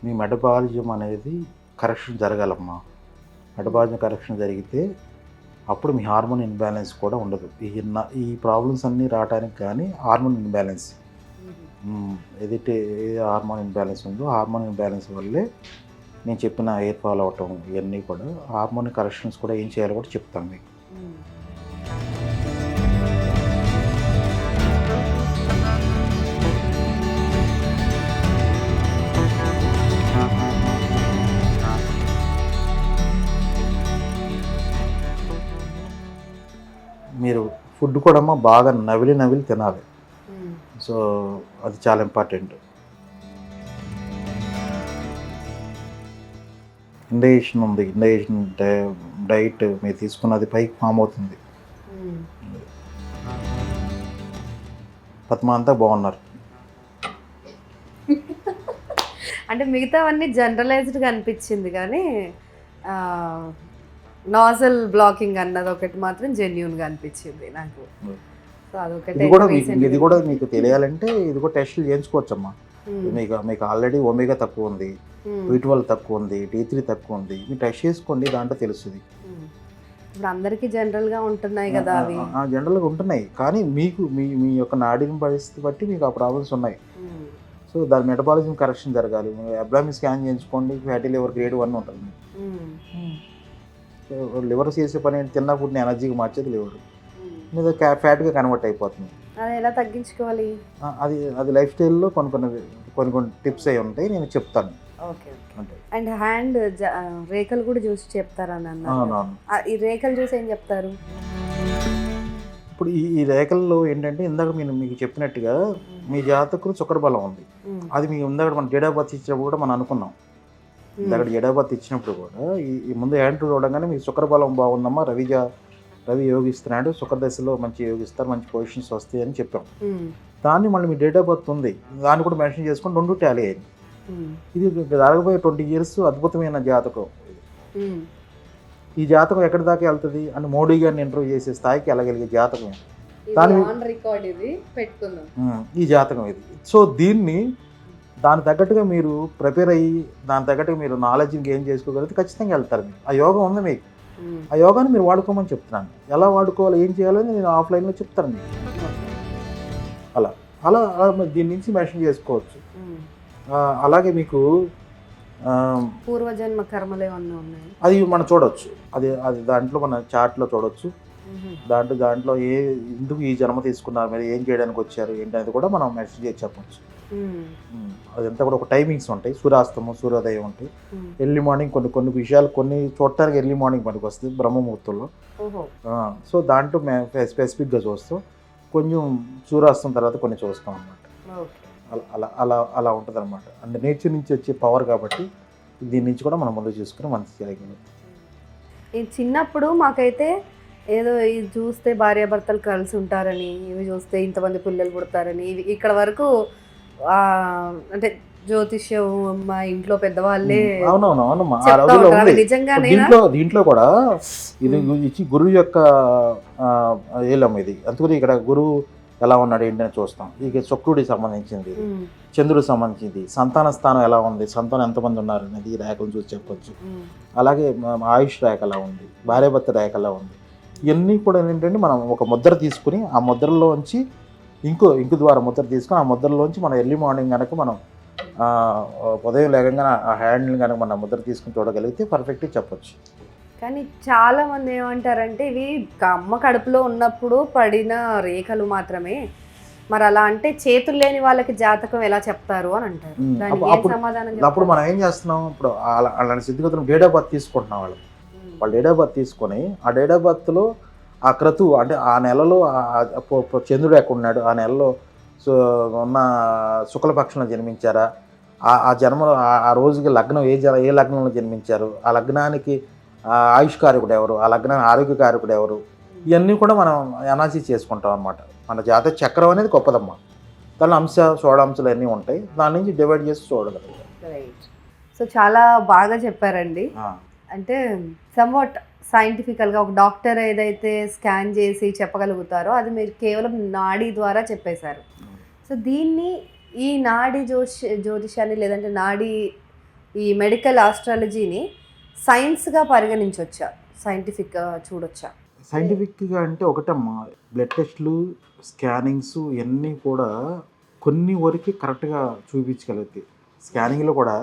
మీ మెటబాలిజం అనేది కరెక్షన్ జరగాలమ్మా. మెటబాలిజం కరెక్షన్ జరిగితే అప్పుడు మీ హార్మోన్ ఇన్బ్యాలెన్స్ కూడా ఉండదు. ఈ ప్రాబ్లమ్స్ అన్నీ రావడానికి కానీ హార్మోన్ ఇన్బ్యాలెన్స్, ఏదైతే హార్మోన్ ఇన్బ్యాలెన్స్ ఉందో హార్మోన్ ఇన్బ్యాలెన్స్ వల్లే నేను చెప్పిన ఎయిర్ ఫాల్ అవటం ఇవన్నీ కూడా హార్మోన్ కరెక్షన్స్ కూడా ఏం చేయాలో కూడా చెప్తాను మీకు. మీరు ఫుడ్ కూడా బాగా నవిలి తినాలి. సో అది చాలా ఇంపార్టెంట్. ఇండైజేషన్ ఉంది, ఇండైజేషన్ డైట్ మీరు తీసుకున్నది పైకి ఫామ్ అవుతుంది. పద్మ అంతా బాగున్నారు. అంటే మిగతావన్నీ జనరలైజ్డ్గా అనిపించింది కానీ నాజల్ బ్లాకింగ్ అన్నది ఒకటి మాత్రం జెన్యూన్గా అనిపించింది నాకు. సో అదొకటి ఇది కూడా మీకు తెలియాలంటే ఇది కూడా టెస్టులు చేయించుకోవచ్చమ్మా. మీకు ఆల్రెడీ ఒమేగా తక్కువ ఉంది, B12 తక్కువ ఉంది, D3 తక్కువ ఉంది, మీరు టెస్ట్ చేసుకోండి, దాంట్లో తెలుస్తుంది. ఇప్పుడు అందరికీ జనరల్గా ఉంటున్నాయి కదా అవి. జనరల్గా ఉంటున్నాయి కానీ మీకు మీ యొక్క నాడీని పరిస్థితి బట్టి మీకు ఆ ప్రాబ్లమ్స్ ఉన్నాయి. సో దాని మెటబాలిజం కరెక్షన్ జరగాలి. అబ్డామిన్ స్కాన్ చేయించుకోండి, ఫ్యాటీ లివర్ గ్రేడ్ 1 ఉంటుంది. లివర్ చేసే పని ఏంటి, తిన్న ఫుడ్ని ఎనర్జీగా మార్చేది లివర్, మీద ఫ్యాట్గా కన్వర్ట్ అయిపోతుంది. అది ఎలా తగ్గించుకోవాలి? అది లైఫ్ స్టైల్లో కొన్ని టిప్స్ అవి ఉంటాయి, నేను చెప్తాను. అండ్ హ్యాండ్ రేఖలు కూడా చూసి చెప్తారని అన్నారు. ఈ రేఖలు చూసి ఏం చెప్తారు? ఇప్పుడు ఈ రేఖల్లో ఏంటంటే ఇందాక మీకు చెప్పినట్టుగా మీ జాతకులు చుక్కర బలం ఉంది. అది మీ ఇందాక మన డేట్ ఆఫ్ బర్త్ ఇచ్చినప్పుడు కూడా మనం అనుకున్నాం. ఇందాక డేట్ ఆఫ్ బర్త్ ఇచ్చినప్పుడు కూడా ఈ ముందు యాంటీ చూడగానే మీకు చుక్కర బలం బాగుందమ్మా, రవి యోగిస్తున్నాడు, శుక్ర దశలో మంచి యోగిస్తారు, మంచి పొజిషన్స్ వస్తాయి అని చెప్పాం. దాన్ని మళ్ళీ మీ డేట్ ఆఫ్ బర్త్ ఉంది, దాన్ని కూడా మెన్షన్ చేసుకొని 2 టాలీ అయింది. ఇది జరగబోయే 20 years అద్భుతమైన జాతకం. ఈ జాతకం ఎక్కడి దాకా వెళ్తుంది అని మోడీ గారిని ఇంటర్వ్యూ చేసే స్థాయికి వెళ్ళగలిగే జాతకం ఈ జాతకం ఇది. సో దాని తగ్గట్టుగా మీరు ప్రిపేర్ అయ్యి దాని తగ్గట్టుగా మీరు నాలెడ్జ్ని గెయిన్ చేసుకోగలిగితే ఖచ్చితంగా వెళ్తారు. మీరు ఆ యోగం ఉంది మీకు, ఆ యోగాన్ని మీరు వాడుకోమని చెప్తున్నాను. ఎలా వాడుకోవాలి, ఏం చేయాలని నేను ఆఫ్లైన్లో చెప్తాను మీకు. అలా అలా దీని నుంచి మెన్షన్ చేసుకోవచ్చు. అలాగే మీకు పూర్వజన్మ కర్మలు ఏమన్నా ఉన్నాయి, అది మనం చూడవచ్చు. అది దాంట్లో మన చార్ట్లో చూడవచ్చు. దాంట్లో ఎందుకు ఈ జన్మ తీసుకున్నారు, మీరు ఏం చేయడానికి వచ్చారు ఏంటి అనేది కూడా మనం మెన్షన్ చేసి చెప్పచ్చు. అదంతా కూడా ఒక టైమింగ్స్ ఉంటాయి, సూర్యాస్తమం, సూర్యోదయం ఉంటాయి. ఎర్లీ మార్నింగ్ కొన్ని విషయాలు కొన్ని చూడటానికి ఎర్లీ మార్నింగ్ పనికి వస్తుంది బ్రహ్మముహూర్తంలో. సో దాంట్లో మేము స్పెసిఫిక్గా చూస్తాం, కొంచెం సూర్యాస్తం తర్వాత కొన్ని చూస్తాం అన్నమాట. అలా ఉంటుంది అనమాట. అంటే నేచర్ నుంచి వచ్చే పవర్ కాబట్టి దీని నుంచి కూడా మనం ముందు చూసుకుని మంచి చేయగలం. చిన్నప్పుడు మాకైతే ఏదో ఇది చూస్తే భార్యాభర్తలు కలిసి ఉంటారని, ఇవి చూస్తే ఇంతమంది పిల్లలు పుడతారని, ఇక్కడ వరకు అంటే జ్యోతిష్యం మా ఇంట్లో పెద్దవాళ్ళే. అవునవును, నిజంగానే దీంట్లో కూడా ఇది ఇచ్చి గురువు యొక్క ఏలం ఇది. అందుకని ఇక్కడ గురువు ఎలా ఉన్నాడు ఏంటని చూస్తాం. ఇక శుక్రుడికి సంబంధించింది, చంద్రుడికి సంబంధించింది, సంతాన స్థానం ఎలా ఉంది, సంతానం ఎంతమంది ఉన్నారు అనేది ఈ రేఖలను చూసి చెప్పొచ్చు. అలాగే ఆయుష్ రేఖ ఎలా ఉంది, భార్యాభర్త రేఖ ఎలా ఉంది, ఇవన్నీ కూడా ఏంటంటే మనం ఒక ముద్ర తీసుకుని ఆ ముద్రలోంచి ఇంకు ద్వారా ముద్ర తీసుకుని ఆ ముద్రలోంచి మనం ఎర్లీ మార్నింగ్ కనుక మనం ఉదయం లేకంగా ఆ హ్యాండ్ని కనుక మనం ముద్ర తీసుకుని చూడగలిగితే పర్ఫెక్ట్గా చెప్పొచ్చు. కానీ చాలా మంది ఏమంటారంటే ఇవి అమ్మ కడుపులో ఉన్నప్పుడు పడిన రేఖలు మాత్రమే, మరి అలా అంటే చేతులు లేని వాళ్ళకి జాతకం ఎలా చెప్తారు అని అంటారు. దానికి ఏం సమాధానం చెప్తారు? అప్పుడు మనం ఏం చేస్తున్నాం, ఇప్పుడు అలాంటి స్థితిగతులు డేట్ ఆఫ్ బర్త్ తీసుకుంటున్నాం. వాళ్ళు డేట్ ఆఫ్ బర్త్ తీసుకొని ఆ డేట్ ఆఫ్ బర్త్లో ఆ క్రతువు అంటే ఆ నెలలో చంద్రుడు ఎక్కడ ఉన్నాడు, ఆ నెలలో ఉన్న శుక్లపక్షంలో జన్మించారా, ఆ జన్మలో ఆ రోజుకి లగ్నం ఏ లగ్నంలో జన్మించారు, ఆ లగ్నానికి ఆయుష్కారకుడు ఎవరు, ఆ లగ్నానికి ఆరోగ్యకారకుడు ఎవరు, ఇవన్నీ కూడా మనం అనాలిసిస్ చేసుకుంటాం అనమాట. మన జాతక చక్రం అనేది గొప్పదమ్మా. దాని షోడాంశాలు అన్నీ ఉంటాయి, దాని నుంచి డివైడ్ చేసి చూడగలుగుతాం. రైట్. సో చాలా బాగా చెప్పారండి. అంటే సమ్వాట్ సైంటిఫికల్గా ఒక డాక్టర్ ఏదైతే స్కాన్ చేసి చెప్పగలుగుతారో అది మీరు కేవలం నాడీ ద్వారా చెప్పేశారు. సో దీన్ని ఈ నాడీ జ్యోతిషాన్ని లేదంటే ఈ మెడికల్ ఆస్ట్రాలజీని సైన్స్గా పరిగణించవచ్చా, సైంటిఫిక్గా చూడొచ్చా? సైంటిఫిక్గా అంటే ఒకటమ్మా, బ్లడ్ టెస్ట్లు, స్కానింగ్స్ ఇవన్నీ కూడా కొన్ని వరకు కరెక్ట్గా చూపించగలుగుతాయి. స్కానింగ్లో కూడా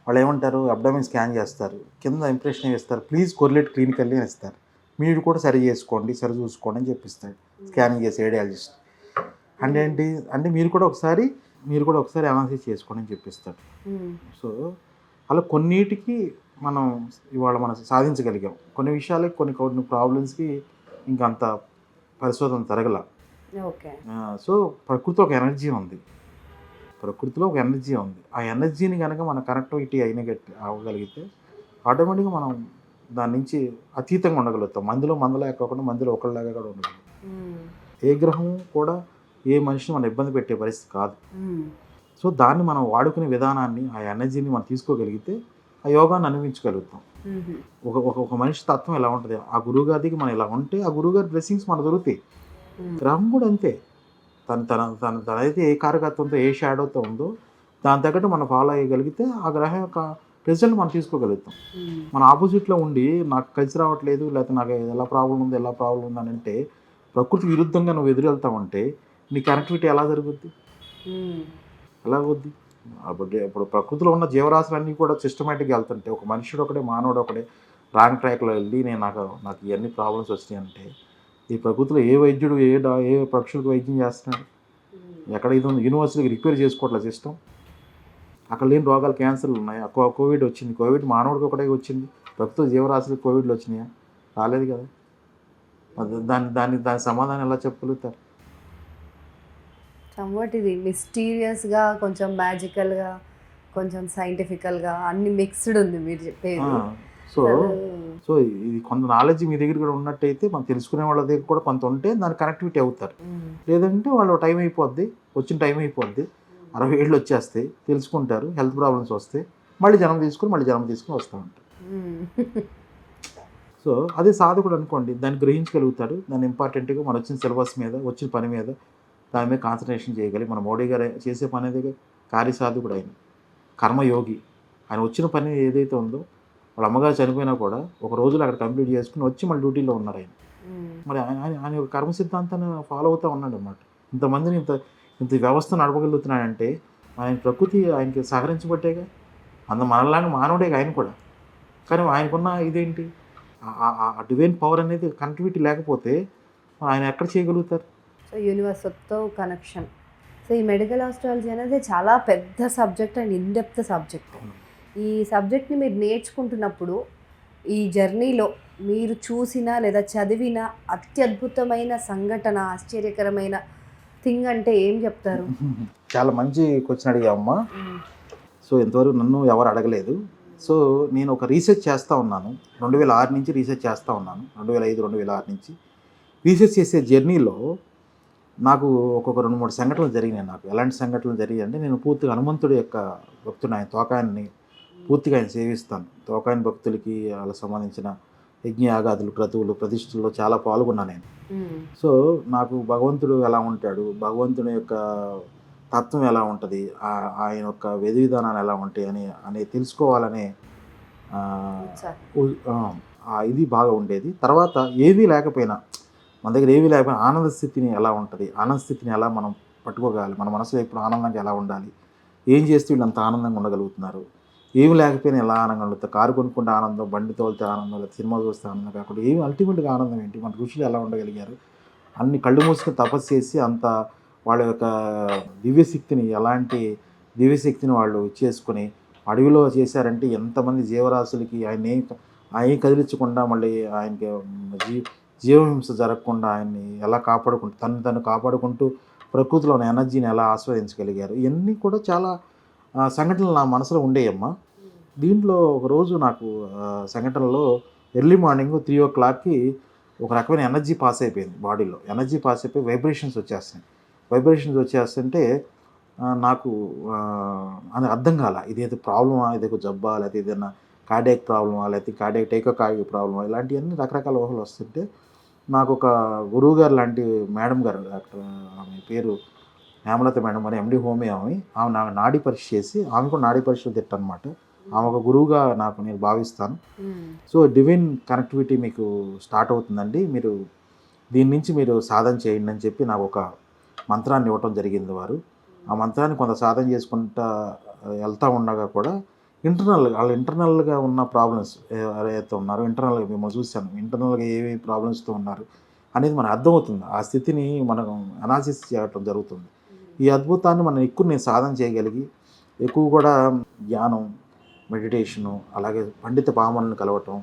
వాళ్ళు ఏమంటారు, అబ్డామిన్ స్కాన్ చేస్తారు, కింద ఇంప్రెషన్ వేస్తారు, ప్లీజ్ కొరిలేట్ క్లినికల్లీ అని ఇస్తారు. మీరు కూడా సరి చేసుకోండి, సరి చూసుకోండి అని చెప్పిస్తాడు స్కానింగ్ చేసే రేడియాలజిస్ట్. అంటే ఏంటి అంటే మీరు కూడా ఒకసారి అనాలిసిస్ చేసుకోండి అని చెప్పిస్తాడు. సో అలా కొన్నిటికి మనం సాధించగలిగాం, కొన్ని విషయాలకి కొన్ని ప్రాబ్లమ్స్కి ఇంకంత పరిశోధన జరగల. సో ప్రకృతిలో ఒక ఎనర్జీ ఉంది, ఆ ఎనర్జీని కనుక మన కనెక్టివిటీ అవ్వగలిగితే ఆటోమేటిక్గా మనం దాని నుంచి అతీతంగా ఉండగలుగుతాం. మందులో ఎక్కకుండా మందులో ఒకళ్ళలాగా కూడా ఉండగలుగుతాం. ఏ గ్రహం కూడా ఏ మనిషిని మనం ఇబ్బంది పెట్టే పరిస్థితి కాదు. సో దాన్ని మనం వాడుకునే విధానాన్ని, ఆ ఎనర్జీని మనం తీసుకోగలిగితే ఆ యోగాన్ని అనుభవించగలుగుతాం. ఒక మనిషి తత్వం ఎలా ఉంటుంది, ఆ గురువుగారికి మనం ఇలా ఉంటే ఆ గురువుగారి బ్లెస్సింగ్స్ మనకు దొరుకుతాయి. గ్రహం కూడా అంతే, తనైతే ఏ కారకత్వంతో ఏ షాడోతో ఉందో దాని తగ్గట్టు మనం ఫాలో అయ్యగలిగితే ఆ గ్రహం యొక్క రిజల్ట్ మనం తీసుకోగలుగుతాం. మన ఆపోజిట్లో ఉండి నాకు కలిసి రావట్లేదు, లేకపోతే నాకు ఎలా ప్రాబ్లం ఉంది అని అంటే ప్రకృతి విరుద్ధంగా నువ్వు ఎదురెళ్తావంటే నీ కనెక్టివిటీ ఎలా జరుగుద్ది, ఎలా అవుద్ది? ఇప్పుడు ప్రకృతిలో ఉన్న జీవరాశులన్నీ కూడా సిస్టమేటిక్గా వెళ్తుంటే ఒక మనుషుడు ఒకడే, మానవుడు ఒకడే రాంగ్ ట్రాక్లో వెళ్ళి నాకు ఇవన్నీ ప్రాబ్లమ్స్ వచ్చినాయి అంటే ఈ ప్రకృతిలో ఏ వైద్యుడు ఏ పక్షులకు వైద్యం చేస్తున్నాడు? ఎక్కడ ఇది ఉంది? యూనివర్సిటీకి రిపేర్ చేసుకోవట్లేదు సిస్టమ్. అక్కడ లేని రోగాలు, క్యాన్సర్లు ఉన్నాయి. కోవిడ్ వచ్చింది, కోవిడ్ మానవుడికి ఒకటే వచ్చింది, ప్రకృతి జీవరాశులకు కోవిడ్లు వచ్చినాయా? రాలేదు కదా. దాని సమాధానం ఎలా చెప్పగలుగుతారు? సమ్వాట్ ఇది మిస్టీరియస్గా, కొంచెం మ్యాజికల్గా, కొంచెం సైంటిఫికల్గా అన్ని మిక్స్డ్ ఉంది మీరు చెప్పేది. సో ఇది కొంత నాలెడ్జ్ మీ దగ్గర కూడా ఉన్నట్టయితే మనం తెలుసుకునే వాళ్ళ దగ్గర కూడా కొంత ఉంటే దానికి కనెక్టివిటీ అవుతారు. లేదంటే వాళ్ళు టైం అయిపోద్ది, వచ్చిన టైం అయిపోద్ది, 60 ఏళ్ళు వచ్చేస్తాయి, తెలుసుకుంటారు, హెల్త్ ప్రాబ్లమ్స్ వస్తాయి, మళ్ళీ జనం తీసుకుని వస్తూ ఉంటారు. సో అదే సాధకుడు అనుకోండి, దాన్ని గ్రహించగలుగుతాడు, దాన్ని ఇంపార్టెంట్గా మన వచ్చిన సిలబస్ మీద, వచ్చిన పని మీద, దాని మీద కాన్సన్ట్రేషన్ చేయగలిగి. మన మోడీ గారు చేసే పని అనేది కార్యసాధకుడు, ఆయన కర్మయోగి. ఆయన వచ్చిన పని ఏదైతే ఉందో, వాళ్ళ అమ్మగారు చనిపోయినా కూడా ఒక రోజులో అక్కడ కంప్లీట్ చేసుకుని వచ్చి మళ్ళీ డ్యూటీలో ఉన్నారు ఆయన. మరి ఆయన యొక్క కర్మ సిద్ధాంతాన్ని ఫాలో అవుతూ ఉన్నాడు అన్నమాట. ఇంతమందిని ఇంత వ్యవస్థ నడపగలుగుతున్నాడంటే ఆయన ప్రకృతి ఆయనకి సహకరించబట్టేగా. మనలాంటి మానవుడేగా ఆయన కూడా. కానీ ఆయనకున్న ఇదేంటి, ఆ డివైన్ పవర్ అనేది కనెక్టివిటీ లేకపోతే ఆయన ఎక్కడ చేయగలుగుతారు? సో యూనివర్స్తో కనెక్షన్. సో ఈ మెడికల్ ఆస్ట్రాలజీ అనేది చాలా పెద్ద సబ్జెక్ట్ అండ్ ఇన్డెప్త్ సబ్జెక్ట్. ఈ సబ్జెక్ట్ని మీరు నేర్చుకుంటున్నప్పుడు ఈ జర్నీలో మీరు చూసిన లేదా చదివిన అత్యద్భుతమైన సంఘటన, ఆశ్చర్యకరమైన థింగ్ అంటే ఏం చెప్తారు? చాలా మంచి క్వశ్చన్ అడిగామ్మా. సో ఇంతవరకు నన్ను ఎవరు అడగలేదు. సో నేను ఒక రీసెర్చ్ చేస్తూ ఉన్నాను, 2006 నుంచి రీసెర్చ్ చేస్తూ ఉన్నాను, 2005, 2006 నుంచి రీసెర్చ్ చేసే జర్నీలో నాకు ఒక్కొక్క 2-3 సంఘటనలు జరిగినాయి. నాకు ఎలాంటి సంఘటనలు జరిగాయి అంటే, నేను పూర్తిగా హనుమంతుడి యొక్క భక్తుడు, ఆయన తోకాయన్ని పూర్తిగా ఆయన సేవిస్తాను. తోకాయని భక్తులకి వాళ్ళకి సంబంధించిన యజ్ఞయాగాదులు, క్రతువులు, ప్రతిష్ఠల్లో చాలా పాల్గొన్నాను నేను. సో నాకు భగవంతుడు ఎలా ఉంటాడు, భగవంతుని యొక్క తత్వం ఎలా ఉంటుంది, ఆయన యొక్క విధి విధానాలు ఎలా ఉంటాయి అని తెలుసుకోవాలనే ఆ, ఇది బాగా ఉండేది. తర్వాత ఏవీ లేకపోయినా, మన దగ్గర ఏవీ లేకపోయినా ఆనంద స్థితిని ఎలా ఉంటుంది, ఆనంద స్థితిని ఎలా మనం పట్టుకోగలి, మన మనసులో ఎప్పుడు ఆనందంగా ఎలా ఉండాలి, ఏం చేస్తే వీళ్ళు అంత ఆనందంగా ఉండగలుగుతున్నారు, ఏమి లేకపోయినా ఎలా ఆనందంగా ఉంటుంది, కారు కొనుక్కుంటే ఆనందం, బండి తోలితే ఆనందం, లేదా సినిమా చూస్తే ఆనందం కాకుండా ఏమి అల్టిమేట్గా ఆనందం ఏంటి, మన ఋషులు ఎలా ఉండగలిగారు, అన్ని కళ్ళు మూసుకొని తపస్సు చేసి అంత వాళ్ళ యొక్క దివ్యశక్తిని, ఎలాంటి దివ్యశక్తిని వాళ్ళు చేసుకొని అడవిలో చేశారంటే ఎంతమంది జీవరాశులకి ఆయన కదిలించకుండా మళ్ళీ ఆయనకి జీవహింస జరగకుండా ఆయన్ని ఎలా కాపాడుకుంటూ తను కాపాడుకుంటూ ప్రకృతిలో ఉన్న ఎనర్జీని ఎలా ఆస్వాదించగలిగారు, ఇవన్నీ కూడా చాలా సంఘటనలు నా మనసులో ఉండేయమ్మా. దీంట్లో ఒకరోజు నాకు సంఘటనలో ఎర్లీ మార్నింగ్ 3 o'clockకి ఒక రకమైన ఎనర్జీ పాస్ అయిపోయింది బాడీలో. ఎనర్జీ పాస్ అయిపోయి వైబ్రేషన్స్ వచ్చేస్తున్నాయి. వైబ్రేషన్స్ వచ్చేస్తుంటే నాకు అది అర్థం కాల, ఇదేదో ప్రాబ్లమా, ఇదేదో జబ్బా, లేకపోతే ఏదైనా కార్డియాక్ ప్రాబ్లమా, లేకపోతే టైకోకార్డియక్ ప్రాబ్లమా, ఇలాంటివన్నీ రకరకాల ఊహలు వస్తుంటే నాకు ఒక గురువు గారు లాంటి మేడం గారు, డాక్టర్ ఆమె పేరు హేమలత మేడం అని, ఎండి హోమియో ఆమె నాకు నాడీ పరీక్ష చేసి, ఆమె కూడా నాడీ పరీక్షలు తిట్టనమాట. ఆమె ఒక గురువుగా నేను భావిస్తాను. సో డివైన్ కనెక్టివిటీ మీకు స్టార్ట్ అవుతుందండి, మీరు దీని నుంచి మీరు సాధన చేయండి అని చెప్పి నాకు ఒక మంత్రాన్ని ఇవ్వటం జరిగింది వారు. ఆ మంత్రాన్ని కొంత సాధన చేసుకుంటా వెళ్తూ ఉండగా కూడా ఇంటర్నల్గా ఉన్న ప్రాబ్లమ్స్ ఎవరైతే ఉన్నారో, ఇంటర్నల్గా మిమ్మల్ని చూశాను, ఇంటర్నల్గా ఏవి ప్రాబ్లమ్స్తో ఉన్నారు అనేది మనకు అర్థమవుతుంది. ఆ స్థితిని మనం అనాలిసిస్ చేయటం జరుగుతుంది. ఈ అద్భుతాన్ని మనం ఎక్కువ నేను సాధన చేయగలిగి, ఎక్కువ కూడా ధ్యానం, మెడిటేషను, అలాగే పండిత పామరులను కలవటం,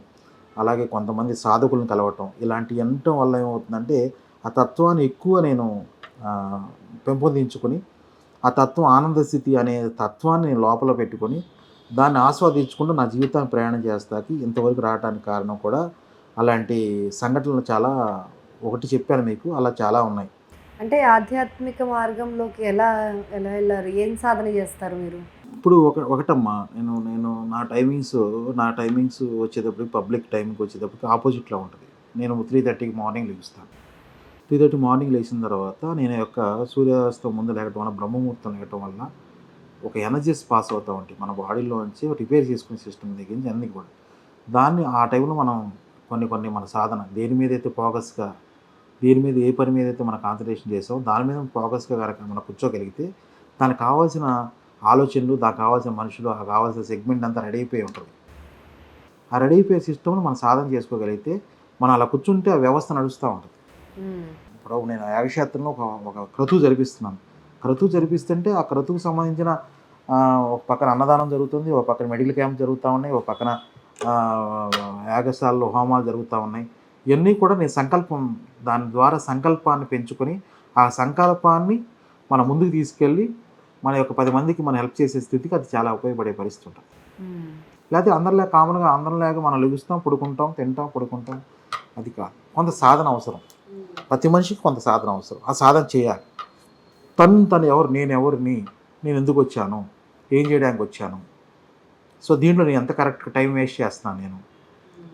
అలాగే కొంతమంది సాధకులను కలవటం, ఇలాంటి అనటం వల్ల ఏమవుతుందంటే ఆ తత్వాన్ని ఎక్కువ నేను పెంపొందించుకొని, ఆ తత్వం ఆనంద స్థితి అనే తత్వాన్ని నేను లోపల పెట్టుకొని దాన్ని ఆస్వాదించుకుంటూ నా జీవితాన్ని ప్రయాణం చేస్తాకి ఇంతవరకు రావడానికి కారణం కూడా అలాంటి సంఘటనలు చాలా, ఒకటి చెప్పాను మీకు, అలా చాలా ఉన్నాయి. అంటే ఆధ్యాత్మిక మార్గంలోకి ఎలా ఎలా వెళ్ళారు, ఏం సాధన చేస్తారు మీరు? ఇప్పుడు ఒకటమ్మా, నేను నా టైమింగ్స్ వచ్చేటప్పుడు పబ్లిక్ టైంకి వచ్చేటప్పటికి ఆపోజిట్లో ఉంటుంది. నేను 3:30కి మార్నింగ్ లేస్తాను. 3:30 మార్నింగ్ లేచిన తర్వాత నేను యొక్క సూర్యాస్తం ముందు లేకటం వల్ల, బ్రహ్మముహూర్తం లేకటం వల్ల ఒక ఎనర్జీస్ పాస్ అవుతూ ఉంటాయి మన బాడీలో నుంచి, రిపేర్ చేసుకునే సిస్టమ్ దగ్గర నుంచి అన్నీ కూడా. దాన్ని ఆ టైంలో మనం కొన్ని మన సాధన దేని మీద అయితే ఫోకస్గా, దేని మీద ఏ పని మీద అయితే మనం కాన్సన్ట్రేషన్ చేసామో దాని మీద ఫోకస్గా కనుక మనం కూర్చోగలిగితే దానికి కావాల్సిన ఆలోచనలు, దానికి కావాల్సిన మనుషులు, ఆ కావాల్సిన సెగ్మెంట్ అంతా రెడీ అయిపోయి ఉంటుంది. ఆ రెడీ అయిపోయే సిస్టమ్ను మనం సాధన చేసుకోగలిగితే మనం అలా కూర్చుంటే ఆ వ్యవస్థ నడుస్తూ ఉంటుంది. ఇప్పుడు నేను యాగక్షేత్రంలో ఒక క్రతువు జరిపిస్తున్నాను. క్రతువు జరిపిస్తుంటే ఆ క్రతువుకు సంబంధించిన ఒక పక్కన అన్నదానం జరుగుతుంది, ఒక పక్కన మెడికల్ క్యాంప్ జరుగుతూ ఉన్నాయి, ఒక పక్కన యాగశాలలో హోమాలు జరుగుతూ ఉన్నాయి. ఇవన్నీ కూడా నేను దాని ద్వారా సంకల్పాన్ని పెంచుకొని ఆ సంకల్పాన్ని మన ముందుకు తీసుకెళ్ళి మన యొక్క 10 మందికి మనం హెల్ప్ చేసే స్థితికి అది చాలా ఉపయోగపడే పరిస్థితి ఉంటుంది. లేకపోతే అందరం లేక మనం లెగుస్తాం, పడుకుంటాం, తింటాం, పడుకుంటాం, అది కాదు. కొంత సాధన అవసరం, ప్రతి మనిషికి కొంత సాధన అవసరం. ఆ సాధన చేయాలి. తను ఎవరు, నేను ఎందుకు వచ్చాను, ఏం చేయడానికి వచ్చాను, సో దీంట్లో నేను ఎంత కరెక్ట్గా టైం వేస్ట్ చేస్తున్నాను,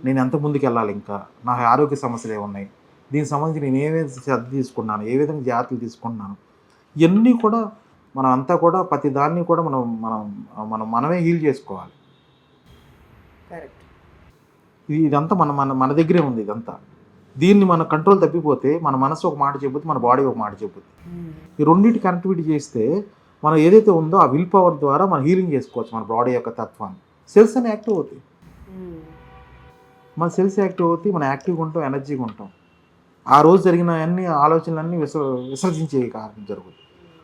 నేను ఎంత ముందుకు వెళ్ళాలి, ఇంకా నా ఆరోగ్య సమస్యలు ఏమున్నాయి, దీనికి సంబంధించి నేను ఏమేమి శ్రద్ధ తీసుకున్నాను, ఏ విధంగా జాగ్రత్తలు తీసుకుంటున్నాను, ఇవన్నీ కూడా మనం అంతా కూడా ప్రతి దాన్ని కూడా మనమే హీల్ చేసుకోవాలి. ఇదంతా మన దగ్గరే ఉంది. ఇదంతా దీన్ని మన కంట్రోల్ తప్పిపోతే మన మనసు ఒక మాట చెబుతుంది, మన బాడీ ఒక మాట చెబుతుంది. ఈ రెండింటి కనెక్టివిటీ చేస్తే మనం ఏదైతే ఉందో ఆ విల్ పవర్ ద్వారా మనం హీలింగ్ చేసుకోవచ్చు మన బాడీ యొక్క తత్వాన్ని. సెల్స్ అని యాక్టివ్ అవుతాయి, మన సెల్స్ యాక్టివ్ అవుతాయి, మనం యాక్టివ్గా ఉంటాం, ఎనర్జీగా ఉంటాం. ఆ రోజు జరిగిన అన్ని ఆలోచనలన్నీ విసర్జించే కారణం జరుగుతుంది.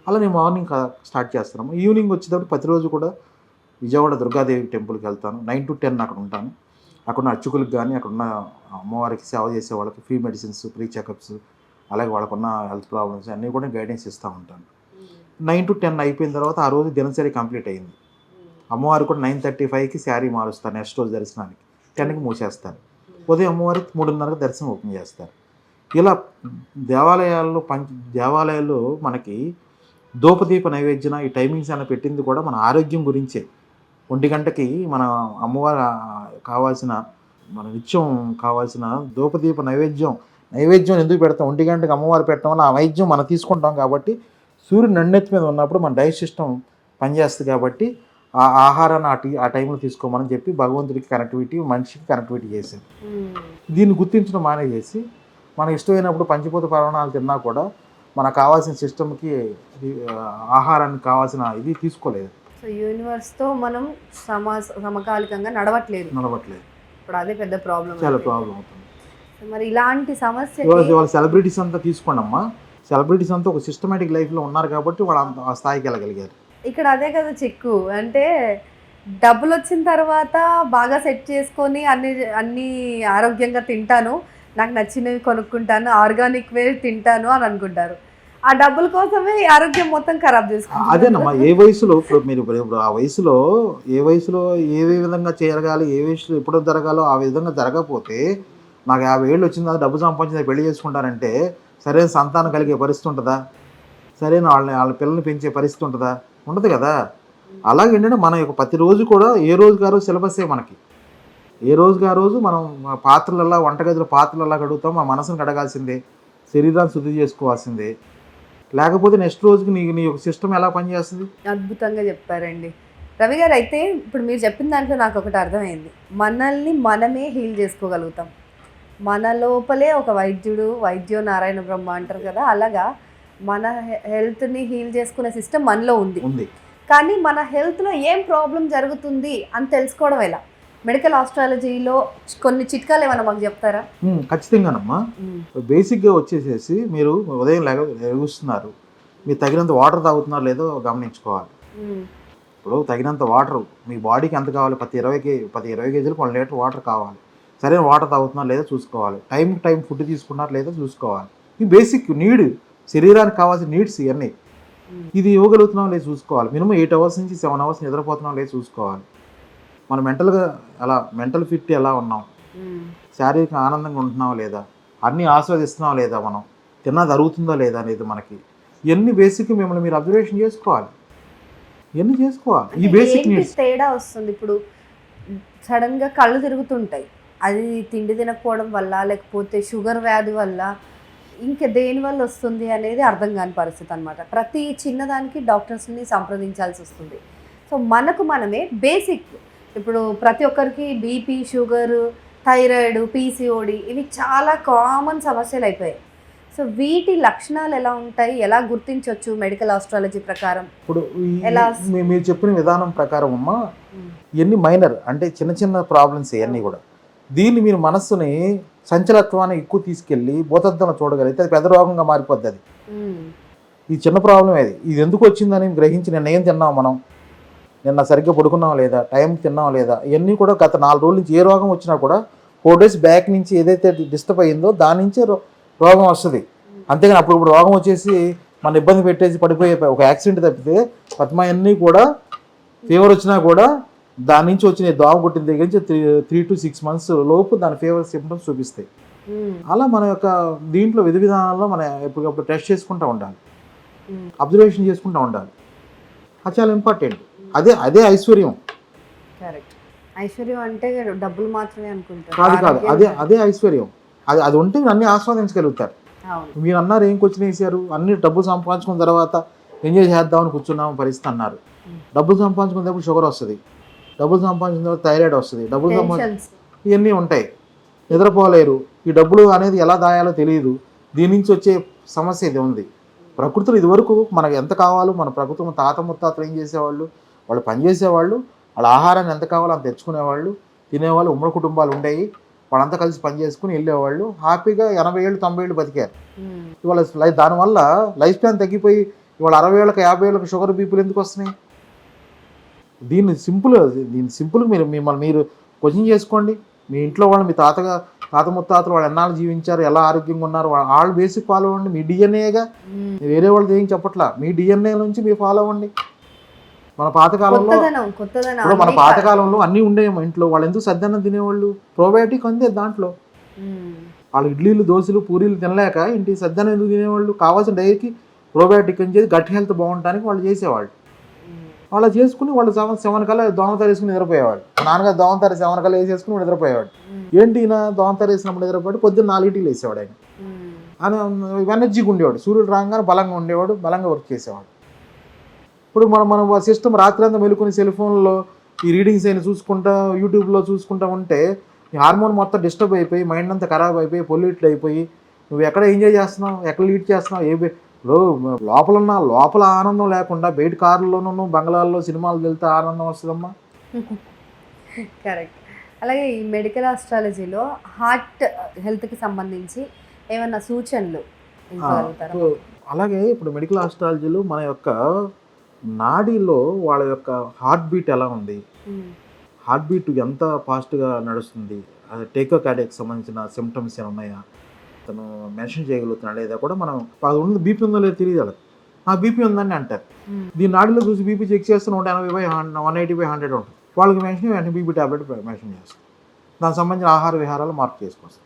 అలా నేను మార్నింగ్ స్టార్ట్ చేస్తున్నాము. ఈవినింగ్ వచ్చేటప్పుడు ప్రతిరోజు కూడా విజయవాడ దుర్గాదేవి టెంపుల్కి వెళ్తాను. 9 to 10 అక్కడ ఉంటాను. అక్కడున్న అర్చకులకు కానీ, అక్కడున్న అమ్మవారికి సేవ చేసే వాళ్ళకి ఫ్రీ మెడిసిన్స్, ఫ్రీ చెకప్స్, అలాగే వాళ్ళకున్న హెల్త్ ప్రాబ్లమ్స్ అన్నీ కూడా గైడెన్స్ ఇస్తూ ఉంటాను. 9 to 10 అయిపోయిన తర్వాత ఆ రోజు దినచర్య కంప్లీట్ అయింది. అమ్మవారు కూడా 9:35కి శారీ మారుస్తాను నెక్స్ట్ రోజు దర్శనానికి, 10కి మూసేస్తాను. ఉదయం అమ్మవారికి 3:30కి దర్శనం ఓపెన్ చేస్తారు. ఇలా దేవాలయాల్లో మనకి ధూపదీప నైవేద్యం ఈ టైమింగ్స్ అని పెట్టింది కూడా మన ఆరోగ్యం గురించే. 1 గంటకి మన అమ్మవారు కావాల్సిన మన నిత్యం కావాల్సిన ధూపదీప నైవేద్యం ఎందుకు పెడతాం? 1 గంటకి అమ్మవారు పెట్టడం వల్ల ఆ వైద్యం మనం తీసుకుంటాం కాబట్టి సూర్యుడు నన్నెత్తి మీద ఉన్నప్పుడు మన డైజెస్ట్ సిస్టమ్ పనిచేస్తుంది కాబట్టి ఆ ఆహారాన్ని ఆ టైంలో తీసుకోమని చెప్పి భగవంతుడికి కనెక్టివిటీ, మనిషికి కనెక్టివిటీ చేశారు. దీన్ని గుర్తించడం మానేసి మనకి ఇష్టమైనప్పుడు పంచభూత పరమాణాలు తిన్నా కూడా మనకు కావాల్సిన సిస్టమ్కి ఆహారానికి కావాల్సిన ఇది తీసుకోలేదు. సో యూనివర్స్తో మనం సమకాలికంగా నడవట్లేదు. ఇప్పుడు అదే పెద్ద ప్రాబ్లం, చాలా ప్రాబ్లం అవుతుంది. మరి ఇలాంటి సమస్య వాళ్ళ సెలబ్రిటీస్ అంతా తీసుకోండి అమ్మా, సెలబ్రిటీస్ అంతా ఒక సిస్టమేటిక్ లైఫ్లో ఉన్నారు కాబట్టి వాళ్ళు ఆ స్థాయికి వెళ్ళగలిగారు. ఇక్కడ అదే కదా చిక్కు, అంటే డబ్బులు వచ్చిన తర్వాత బాగా సెట్ చేసుకొని అన్ని ఆరోగ్యంగా తింటాను, నాకు నచ్చినవి కొనుక్కుంటాను, ఆర్గానిక్ వే తింటాను అని అనుకుంటారు. ఆ డబ్బుల కోసమే ఆరోగ్యం మొత్తం ఖరాబ్ చేసుకుంటారు. అదేనమ్మా, ఏ వయసులో ఇప్పుడు ఆ వయసులో ఏ విధంగా చేయగలి, ఏ వయసులో ఎప్పుడు జరగాలో ఆ విధంగా జరగకపోతే నాకు 50 ఏళ్ళు వచ్చిన తర్వాత డబ్బు సంపాదించి పెళ్లి చేసుకుంటారంటే సరైన సంతానం కలిగే పరిస్థితి ఉంటుందా? సరైన వాళ్ళ పిల్లల్ని పెంచే పరిస్థితి ఉంటుందా? ఉండదు కదా. అలాగే ఏంటంటే మన యొక్క ప్రతిరోజు కూడా ఏ రోజుగా రోజు సిలబస్సే మనకి. ఏ రోజుగా రోజు మనం పాత్రలలా, వంటగదిలో పాత్రలలా కడుగుతాం, మా మనసును కడగాల్సిందే, శరీరాన్ని శుద్ధి చేసుకోవాల్సిందే. లేకపోతే నెక్స్ట్ రోజుకి నీ యొక్క సిస్టమ్ ఎలా పనిచేస్తుంది? అద్భుతంగా చెప్పారండి రవి గారు. అయితే ఇప్పుడు మీరు చెప్పిన దాంట్లో నాకు ఒకటి అర్థమైంది, మనల్ని మనమే హీల్ చేసుకోగలుగుతాం. మన లోపలే ఒక వైద్యో నారాయణ బ్రహ్మ అంటారు కదా, అలాగా మన హెల్త్ని హీల్ చేసుకునే సిస్టమ్ మనలో ఉంది. కానీ మన హెల్త్లో ఏం ప్రాబ్లం జరుగుతుంది అని తెలుసుకోవడం ఎలా? మెడికల్ ఆస్ట్రాలజీలో కొన్ని చిట్కాలు ఏమైనా మాకు చెప్తారా? ఖచ్చితంగానమ్మా. బేసిక్గా వచ్చేసేసి మీరు ఉదయం లెగుస్తున్నారు, మీరు తగినంత వాటర్ తాగుతున్నారో లేదో గమనించుకోవాలి. ఇప్పుడు తగినంత వాటర్ మీ బాడీకి ఎంత కావాలి? ప్రతి 20 కేజీలకు 1 లీటర్ వాటర్ కావాలి. సరైన వాటర్ తాగుతున్నారు లేదా చూసుకోవాలి. టైం ఫుడ్ తీసుకున్నారు లేదా చూసుకోవాలి. ఈ బేసిక్ నీడ్, శరీరానికి కావాల్సిన నీడ్స్ ఇవన్నీ. ఇది ఇవ్వగలుగుతున్నాం లేదా చూసుకోవాలి. మినిమం 8 అవర్స్ నుంచి 7 అవర్స్ నిద్రపోతున్నాం లేదా చూసుకోవాలి. మనం మెంటల్ ఫిట్ ఎలా ఉన్నాం, శారీరక ఆనందంగా ఉంటున్నాం లేదా, అన్నీ ఆస్వాదిస్తున్నాం లేదా, మనం తిన్నది అరుగుతుందా లేదా అనేది మనకి ఇవన్నీ బేసిక్ మిమ్మల్ని మీరు అబ్జర్వేషన్ చేసుకోవాలి. ఇవన్నీ చేసుకోవాలి. ఈ బేసిక్ నీడ్స్. తేడా వస్తుంది ఇప్పుడు సడన్గా కళ్ళు తిరుగుతుంటాయి, అది తిండి తినకపోవడం వల్ల లేకపోతే షుగర్ వ్యాధి వల్ల ఇంకా దేని వల్ల వస్తుంది అనేది అర్థం కాని పరిస్థితి అనమాట. ప్రతి చిన్నదానికి డాక్టర్స్ని సంప్రదించాల్సి వస్తుంది. సో మనకు మనమే బేసిక్, ఇప్పుడు ప్రతి ఒక్కరికి బీపీ, షుగర్, థైరాయిడ్, పీసీఓడి ఇవి చాలా కామన్ సమస్యలు అయిపోయాయి. సో వీటి లక్షణాలు ఎలా ఉంటాయి, ఎలా గుర్తించవచ్చు మెడికల్ ఆస్ట్రాలజీ ప్రకారం? ఇప్పుడు ఎలా మీరు చెప్పిన విధానం ప్రకారం అమ్మా, ఇవన్నీ మైనర్ అంటే చిన్న ప్రాబ్లమ్స్ ఇవన్నీ కూడా. దీన్ని మీరు మనస్సుని సంచలత్వాన్ని ఎక్కువ తీసుకెళ్ళి భూతద్దంలో చూడగలిగితే అది పెద్ద రోగంగా మారిపోద్ది. అది ఈ చిన్న ప్రాబ్లం ఇది ఎందుకు వచ్చిందని గ్రహించి నిన్న ఏం తిన్నాం, మనం నిన్న సరిగ్గా పడుకున్నాం లేదా, టైంకి తిన్నాం లేదా, ఇవన్నీ కూడా గత 4 రోజుల నుంచి ఏ రోగం వచ్చినా కూడా 4 days బ్యాక్ నుంచి ఏదైతే డిస్టర్బ్ అయ్యిందో దాని నుంచే రోగం వస్తుంది. అంతేగాని అప్పుడు రోగం వచ్చేసి మన ఇబ్బంది పెట్టేసి పడిపోయే ఒక యాక్సిడెంట్ తప్పితే పద్మాయన్నీ కూడా ఫీవర్ వచ్చినా కూడా దాని నుంచి వచ్చిన దోమ కొట్టిన దగ్గర నుంచి 3 to 6 months లోపు దాని ఫీవర్ సిమ్టమ్స్ చూపిస్తాయి. అలా మన యొక్క దీంట్లో విధి విధానాల్లో మనం ఎప్పటికప్పుడు టెస్ట్ చేసుకుంటూ ఉండాలి, అబ్జర్వేషన్ చేసుకుంటూ ఉండాలి. అది చాలా ఇంపార్టెంట్. అదే ఐశ్వర్యం. ఐశ్వర్యం అంటే డబ్బులు మాత్రమే అనుకుంటారు కాదు, అదే ఐశ్వర్యం. అది ఉంటే అన్ని ఆస్వాదించగలుగుతారు. మీరు అన్నారు ఏం క్వశ్చన్ వేసారు, అన్ని డబ్బులు సంపాదించుకున్న తర్వాత ఎంజాయ్ చేద్దామని కూర్చున్నాము పరిస్థితి అన్నారు. డబ్బులు సంపాదించుకునేటప్పుడు షుగర్ వస్తుంది, డబ్బులు సంపాదించిన తర్వాత థైరాయిడ్ వస్తుంది, ఇవన్నీ ఉంటాయి. నిద్రపోలేరు. ఈ డబ్బులు అనేది ఎలా దాయాలో తెలియదు. దీని నుంచి వచ్చే సమస్య ఇది ఉంది. ప్రకృతిలో ఇదివరకు మనకు ఎంత కావాలో మన ప్రకృతి తాత ముత్తాతలు ఏం చేసేవాళ్ళు, వాళ్ళు పనిచేసేవాళ్ళు, వాళ్ళ ఆహారాన్ని ఎంత కావాలో అంత తెచ్చుకునేవాళ్ళు, తినేవాళ్ళు, ఉమ్మడి కుటుంబాలు ఉండేవి, వాళ్ళంతా కలిసి పని చేసుకుని వెళ్ళేవాళ్ళు, హ్యాపీగా 80 ఏళ్ళు 90 ఏళ్ళు బతికారు. ఇవాళ దానివల్ల లైఫ్ స్పాన్ తగ్గిపోయి ఇవాళ 60 ఏళ్ళకి 50 ఏళ్ళకి షుగర్ బీపీలు ఎందుకు వస్తున్నాయి? దీన్ని సింపుల్ మీరు క్వశ్చన్ చేసుకోండి. మీ ఇంట్లో వాళ్ళు, మీ తాత ముత్తాతలు వాళ్ళు ఎన్నాళ్ళు జీవించారు, ఎలా ఆరోగ్యంగా ఉన్నారు, వాళ్ళు బేసిక్ ఫాలో అవ్వండి. మీ డిఎన్ఏగా, వేరే వాళ్ళది ఏం చెప్పట్లా, మీ డిఎన్ఏ నుంచి మీరు ఫాలో అవ్వండి. మన పాతకాలంలో అన్నీ ఉండేవి మా ఇంట్లో. వాళ్ళు ఎందుకు సద్దన్నం తినేవాళ్ళు? ప్రోబయాటిక్ అంతే దాంట్లో. వాళ్ళు ఇడ్లీలు, దోశలు, పూరీలు తినలేక ఇంటి సద్దన్నం ఎందుకు తినేవాళ్ళు? కావాల్సిన డైరీకి ప్రోబయాటిక్ అని చేసి గట్టి హెల్త్ బాగుండటానికి వాళ్ళు చేసేవాళ్ళు. అలా చేసుకుని వాళ్ళు 7 కల్లా దోమతారు వేసుకుని నిద్రపోయేవాడు. నాన్నగారు దోమతారు 7 కల్లా వేసేసుకుని నిద్రపోయేవాడు. ఏంటి ఈయన దోమతారు వేసినప్పుడు నిద్రపోయాడు, పొద్దున్న 4కి లేసేవాడు ఆయన. ఆయన ఎనర్జీగా ఉండేవాడు, సూర్యుడు రాగానే బలంగా ఉండేవాడు, బలంగా వర్క్ చేసేవాడు. ఇప్పుడు మనం సిస్టమ్ రాత్రి అంతా మెలుకుని సెల్ ఫోన్లో ఈ రీడింగ్స్ అయినా చూసుకుంటా యూట్యూబ్లో చూసుకుంటా ఉంటే ఈ హార్మోన్ మొత్తం డిస్టర్బ్ అయిపోయి మైండ్ అంతా ఖరాబ్ అయిపోయి పొల్యూటెడ్ అయిపోయి నువ్వు ఎక్కడ ఎంజాయ్ చేస్తున్నావు, ఎక్కడ లీడ్ చేస్తున్నావు, ఇప్పుడు లోపల ఆనందం లేకుండా బయట కార్లోనూ బంగ్లాల్లో సినిమాలు వెళ్తే ఆనందం వస్తుందమ్మా. కరెక్ట్. అలాగే ఈ మెడికల్ ఆస్ట్రాలజీలో హార్ట్ హెల్త్కి సంబంధించి ఏమన్నా సూచనలు ఇవ్వగలుగుతారా? అలాగే ఇప్పుడు మెడికల్ ఆస్ట్రాలజీలో మన యొక్క నాడీలో వాళ్ళ యొక్క హార్ట్ బీట్ ఎలా ఉంది, హార్ట్ బీట్ ఎంత ఫాస్ట్గా నడుస్తుంది, అది టేకో కార్డియాక్ సంబంధించిన సిమ్టమ్స్ ఏమైనా ఉన్నాయా, అతను మెన్షన్ చేయగలుగుతున్నాడు లేదా కూడా మనం అది ఉంది బీపీ ఉందో లేదో తెలియదు వాళ్ళకి. బీపీ ఉందని అంటారు. దీని నాడిలో చూసి బీపీ చెక్ చేస్తే 180/180/100 ఉంటుంది. వాళ్ళకి వెంటనే బీపీ టాబ్లెట్ మెన్షన్ చేస్తాం. దానికి సంబంధించిన ఆహార విహారాలు మార్పు చేసుకొస్తాం.